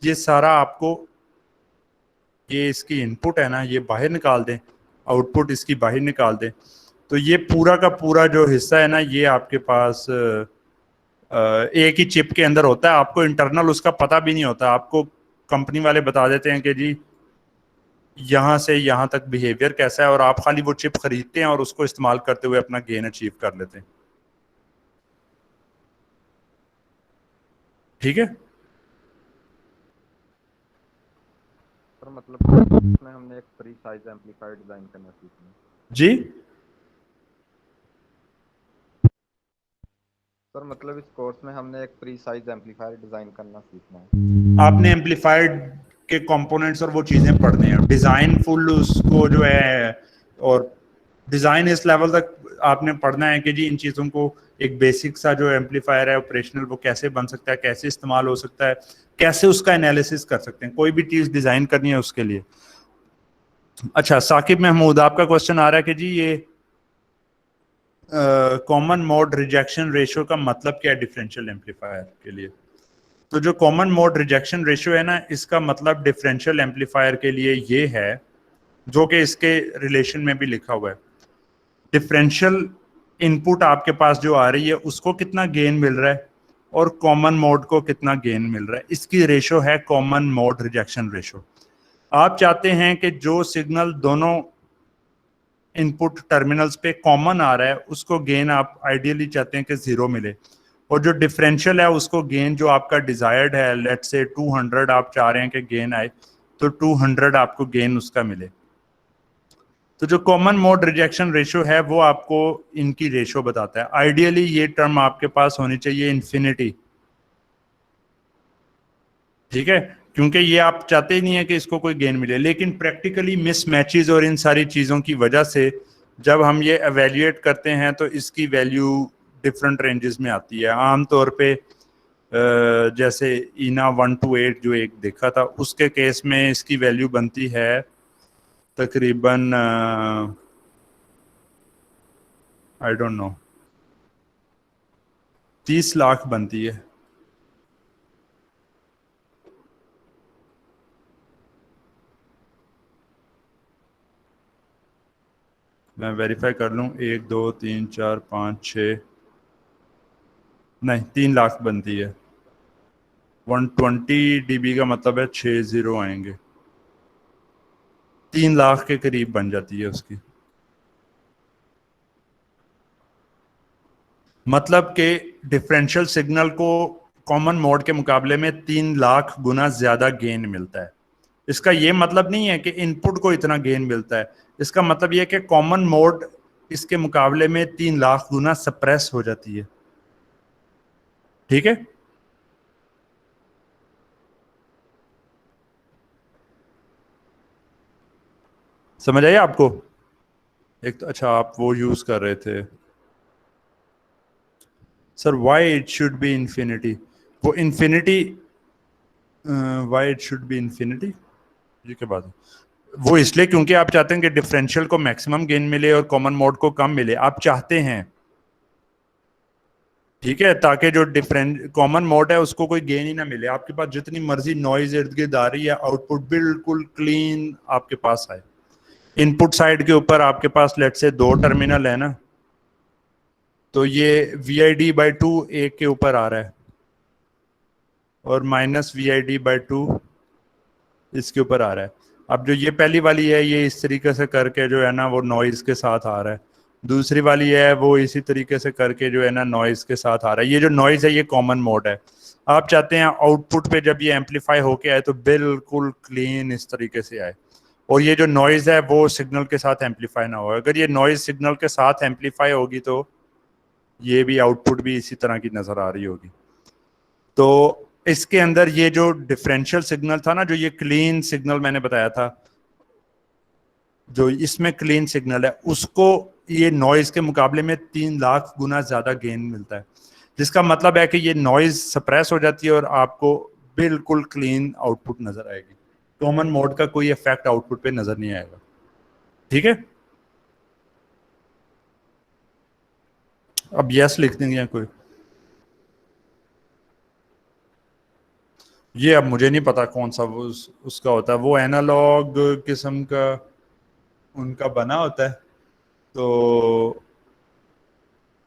ये सारा आपको, ये इसकी इनपुट है ना, ये बाहर निकाल दें, आउटपुट इसकी बाहर निकाल दें, तो ये पूरा का पूरा जो हिस्सा है ना, ये आपके पास एक ही चिप के अंदर होता है। आपको इंटरनल उसका पता भी नहीं होता, आपको कंपनी वाले बता देते हैं कि जी यहाँ से यहाँ तक बिहेवियर कैसा है, और आप खाली वो चिप खरीदते हैं और उसको इस्तेमाल करते हुए अपना गेन अचीव कर लेते हैं। ठीक है, सर मतलब इसमें हमने एक फ्री साइज एम्पलीफायर डिजाइन करना सीखना है। जी सर मतलब इस कोर्स में हमने एक फ्री साइज एम्पलीफायर डिजाइन करना सीखना है। आपने एम्पलीफायर के कंपोनेंट्स और वो चीजें पढ़ने हैं, डिजाइन फुल उसको जो है, और डिजाइन इस लेवल तक आपने पढ़ना है कि जी इन चीजों को, एक बेसिक सा जो एम्पलीफायर है ऑपरेशनल, वो कैसे बन सकता है, कैसे इस्तेमाल हो सकता है, कैसे उसका एनालिसिस कर सकते हैं, कोई भी चीज डिजाइन करनी है उसके लिए। अच्छा, साकिब महमूद आपका क्वेश्चन आ रहा है कि जी ये कॉमन मोड रिजेक्शन रेशियो का मतलब क्या है डिफरेंशियल एम्पलीफायर के लिए? तो जो कॉमन मोड रिजेक्शन रेशियो है ना, इसका मतलब डिफरेंशियल एम्पलीफायर के लिए ये है, जो कि इसके रिलेशन में भी लिखा हुआ है, डिफरेंशियल इनपुट आपके पास जो आ रही है उसको कितना गेन मिल रहा है और कॉमन मोड को कितना गेन मिल रहा है, इसकी रेशो है कॉमन मोड रिजेक्शन रेशो। आप चाहते हैं कि जो सिग्नल दोनों इनपुट टर्मिनल्स पे कॉमन आ रहा है उसको गेन आप आइडियली चाहते हैं कि 0 मिले, और जो डिफरेंशियल है उसको गेन जो आपका डिजायर्ड है, लेट्स से 200 आप चाह रहे हैं कि गेन आए, तो 200 आपको गेन उसका मिले। तो जो कॉमन मोड रिजेक्शन रेशियो है वो आपको इनकी रेशियो बताता है। आइडियली ये टर्म आपके पास होनी चाहिए इन्फिनिटी, ठीक है, क्योंकि ये आप चाहते ही नहीं है कि इसको कोई गेन मिले, लेकिन प्रैक्टिकली मिसमैचेस और इन सारी चीज़ों की वजह से जब हम ये एवेल्युएट करते हैं तो इसकी वैल्यू डिफरेंट रेंजेस में आती है। आमतौर पे जैसे ईना 1 to 8 जो एक देखा था उसके केस में इसकी वैल्यू बनती है तकरीबन आई डोंट नो 30 लाख बनती है। मैं वेरीफाई कर लूं, 1 2 3 4 5 6 नहीं 3 लाख बनती है। 120 dB का मतलब है 6 0 आएंगे, 3 लाख के करीब बन जाती है उसकी। मतलब कि डिफरेंशियल सिग्नल को कॉमन मोड के मुकाबले में 3 लाख गुना ज्यादा गेन मिलता है। इसका ये मतलब नहीं है कि इनपुट को इतना गेन मिलता है, इसका मतलब ये है कि कॉमन मोड इसके मुकाबले में 3 लाख गुना सप्रेस हो जाती है, ठीक है। समझ आइए आपको? एक तो अच्छा आप वो यूज कर रहे थे sir, why it should be infinity, वो infinity why it should be infinity ये क्या बात है? वो इसलिए क्योंकि आप चाहते हैं कि डिफरेंशियल को मैक्सिमम गेन मिले और कॉमन मोड को कम मिले, आप चाहते हैं, ठीक है, ताकि जो डिफरेंट कॉमन मोड है उसको कोई गेन ही ना मिले। आपके पास जितनी मर्जी नॉइज इर्द गिर्द आ रही है, आउटपुट बिल्कुल क्लीन आपके पास आए। इनपुट साइड के ऊपर आपके पास लेट से 2 टर्मिनल है ना, तो ये VID/2 एक के ऊपर आ रहा है और -VID/2 इसके ऊपर आ रहा है। अब जो ये पहली वाली है ये इस तरीके से करके जो है ना वो नॉइज के साथ आ रहा है, दूसरी वाली है वो इसी तरीके से करके जो है ना नॉइज के साथ आ रहा है। ये जो नॉइज है ये कॉमन मोड है। आप चाहते हैं आउटपुट पे जब ये एम्पलीफाई होके आए तो बिल्कुल क्लीन इस तरीके से आए, और ये जो नॉइज है वो सिग्नल के साथ एम्पलीफाई ना हो। अगर ये नॉइज सिग्नल के साथ एम्पलीफाई होगी तो ये भी आउटपुट भी इसी तरह की नजर आ रही होगी। तो इसके अंदर ये जो डिफरेंशियल सिग्नल था ना, जो ये क्लीन सिग्नल मैंने बताया था, जो इसमें क्लीन सिग्नल है उसको ये नॉइज के मुकाबले में 3 लाख गुना ज्यादा गेन मिलता है, जिसका मतलब है कि ये नॉइज सप्रेस हो जाती है और आपको बिल्कुल क्लीन आउटपुट नजर आएगी। कॉमन मोड का कोई इफेक्ट आउटपुट पे नजर नहीं आएगा, ठीक है। अब यस लिख देंगे कोई, ये अब मुझे नहीं पता कौन सा वो उसका होता है, वो एनालॉग किस्म का उनका बना होता है, तो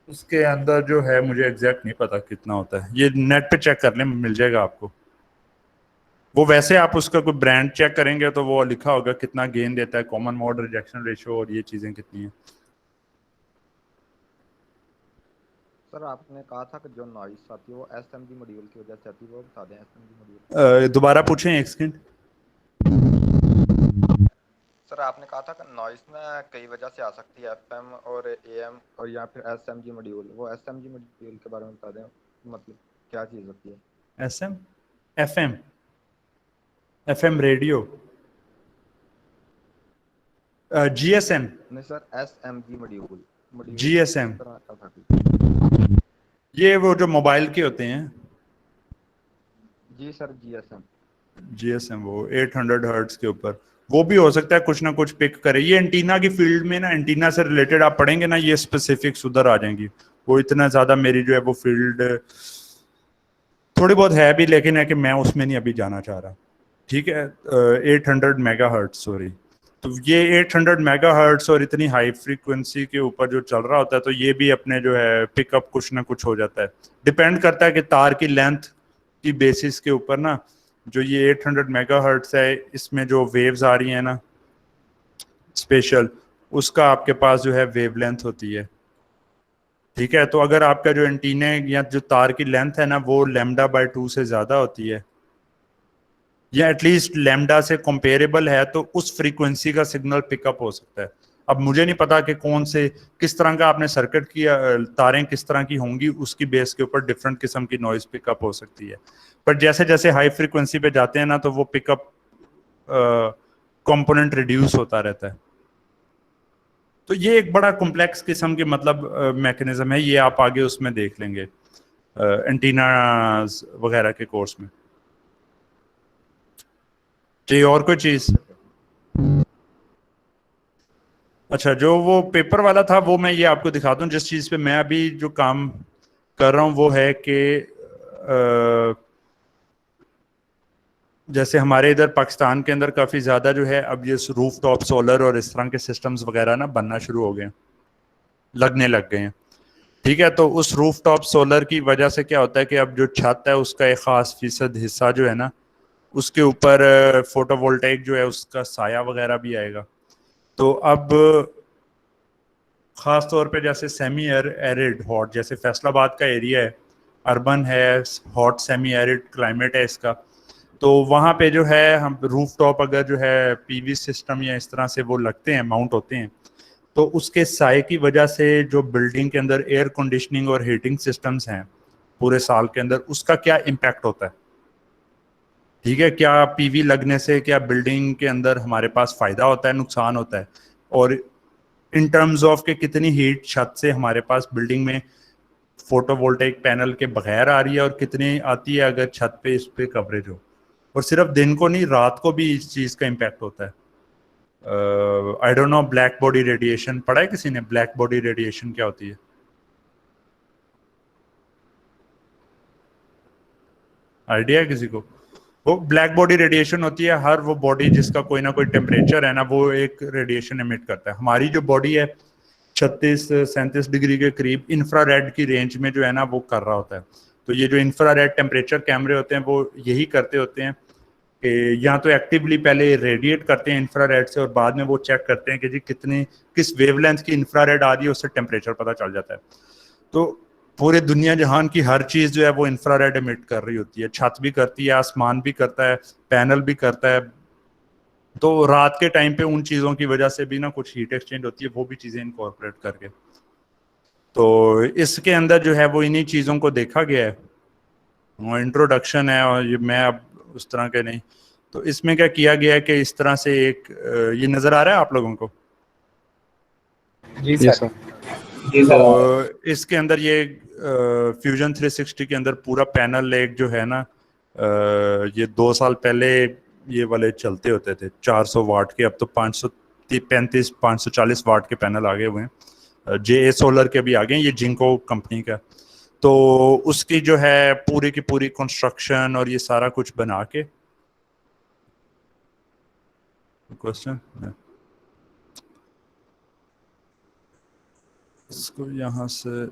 उसके अंदर जो है मुझे एग्जैक्ट नहीं पता कितना होता है, ये नेट पे चेक कर लें मिल जाएगा आपको। वो वैसे आप उसका कोई ब्रांड चेक करेंगे तो वो लिखा होगा कितना गेन देता है, कॉमन मोड रिजेक्शन रेशियो और ये चीजें कितनी है। सर आपने कहा था कि जो नॉइस आती है वो SMG मॉड्यूल की वजह से आती है, वो बता दें SMG मॉड्यूल। दोबारा पूछें एक सेकंड। सर आपने कहा था कि नॉइस ना कई वजह से आ सकती है, FM और AM और या फिर SMG मॉड्यूल, वो SMG मॉड्यूल के बारे में बता दें, मतलब क्या चीज़ होती है? FM रेडियो, GSM नहीं सर, SMG मॉड्यूल GSM ये वो जो मोबाइल के होते हैं। जी सर, GSM वो 800 हर्ट्ज के ऊपर वो भी हो सकता है कुछ ना कुछ पिक करे। ये एंटीना की फील्ड में ना, एंटीना से रिलेटेड आप पढ़ेंगे ना, ये स्पेसिफिक्स उधर आ जाएंगी। वो इतना ज्यादा मेरी जो है वो फील्ड थोड़ी बहुत है भी, लेकिन है कि मैं उसमें नहीं अभी जाना चाह रहा। ठीक है, 800 मेगाहर्ट्ज, सॉरी। तो ये 800 मेगाहर्ट्ज और इतनी हाई फ्रीक्वेंसी के ऊपर जो चल रहा होता है, तो ये भी अपने जो है पिकअप कुछ ना कुछ हो जाता है। डिपेंड करता है कि तार की लेंथ की बेसिस के ऊपर ना, जो ये 800 मेगाहर्ट्ज है, इसमें जो वेव्स आ रही हैं ना स्पेशल, उसका आपके पास जो है वेवलेंथ होती है। ठीक है, तो अगर आपका जो एंटीने या जो तार की लेंथ है ना वो λ/2 से ज्यादा होती है, या एटलीस्ट लैम्डा से कंपेरेबल है, तो उस फ्रीक्वेंसी का सिग्नल पिकअप हो सकता है। अब मुझे नहीं पता कि कौन से किस तरह का आपने सर्किट किया, तारें किस तरह की होंगी, उसकी बेस के ऊपर डिफरेंट किस्म की नॉइज पिकअप हो सकती है। पर जैसे जैसे हाई फ्रीक्वेंसी पे जाते हैं ना, तो वो पिकअप कंपोनेंट रिड्यूस होता रहता है। तो ये एक बड़ा कॉम्प्लेक्स किस्म की मतलब मैकेनिज्म है, ये आप आगे उसमें देख लेंगे एंटीना वगैरह के कोर्स में। जी, और कोई चीज? अच्छा, जो वो पेपर वाला था वो मैं ये आपको दिखा दूं। जिस चीज पे मैं अभी जो काम कर रहा हूँ वो है कि जैसे हमारे इधर पाकिस्तान के अंदर काफी ज्यादा जो है अब ये रूफ टॉप सोलर और इस तरह के सिस्टम्स वगैरह ना बनना शुरू हो गए, लगने लग गए हैं। ठीक है, तो उस रूफ टॉप सोलर की वजह से क्या होता है कि अब जो छत है उसका एक खास फीसद हिस्सा जो है ना, उसके ऊपर फोटोवोल्टेइक जो है उसका साया वगैरह भी आएगा। तो अब खास तौर पे जैसे सेमी एरिड हॉट, जैसे फैसलाबाद का एरिया है, अर्बन है, हॉट सेमी एरिड क्लाइमेट है इसका, तो वहाँ पे जो है हम रूफ टॉप अगर जो है पीवी सिस्टम या इस तरह से वो लगते हैं, माउंट होते हैं, तो उसके साए की वजह से जो बिल्डिंग के अंदर एयर कंडीशनिंग और हीटिंग सिस्टम्स हैं पूरे साल के अंदर, उसका क्या इम्पैक्ट होता है। ठीक है, क्या पीवी लगने से क्या बिल्डिंग के अंदर हमारे पास फायदा होता है, नुकसान होता है, और इन टर्म्स ऑफ के कितनी हीट छत से हमारे पास बिल्डिंग में फोटोवोल्टेइक पैनल के बगैर आ रही है और कितनी आती है अगर छत पे इस पे कवरेज हो। और सिर्फ दिन को नहीं, रात को भी इस चीज का इम्पैक्ट होता है। I don't know, black body radiation पढ़ा है किसी ने? ब्लैक बॉडी रेडिएशन क्या होती है? आइडिया है किसी को? वो ब्लैक बॉडी रेडिएशन होती है, हर वो बॉडी जिसका कोई ना कोई टेम्परेचर है ना, वो एक रेडिएशन एमिट करता है। हमारी जो बॉडी है 36-37 डिग्री के करीब इंफ्रारेड की रेंज में जो है ना वो कर रहा होता है। तो ये जो इंफ्रारेड टेम्परेचर कैमरे होते हैं वो यही करते होते हैं कि या तो एक्टिवली पहले रेडिएट करते हैं इंफ्रारेड से, और बाद में वो चेक करते हैं कि जी किस वेवलेंथ की इंफ्रारेड आ रही है, उससे टेम्परेचर पता चल जाता है। तो पूरे दुनिया जहान की हर चीज जो है वो इंफ्रारेड एमिट कर रही होती है, छत भी करती है, आसमान भी करता है, पैनल भी करता है। तो रात के टाइम पे उन चीजों की वजह से भी ना कुछ हीट एक्सचेंज होती है, वो भी चीजें इनकॉर्पोरेट करके। तो इसके अंदर जो है वो इन्हीं चीजों को देखा गया है, और इंट्रोडक्शन है, और ये मैं अब उस तरह के नहीं। तो इसमें क्या किया गया है कि इस तरह से एक ये नजर आ रहा है आप लोगों को? जी सर। तो इसके अंदर ये फ्यूजन 360 के अंदर पूरा पैनल एक जो है ना, ये 2 साल पहले ये वाले चलते होते थे 400 वाट के, अब तो 535 540 वाट के पैनल आगे हुए हैं। जे सोलर के भी आ गए, ये जिंको कंपनी का। तो उसकी जो है पूरी की पूरी कंस्ट्रक्शन और ये सारा कुछ बना के, क्वेश्चन इसको यहाँ से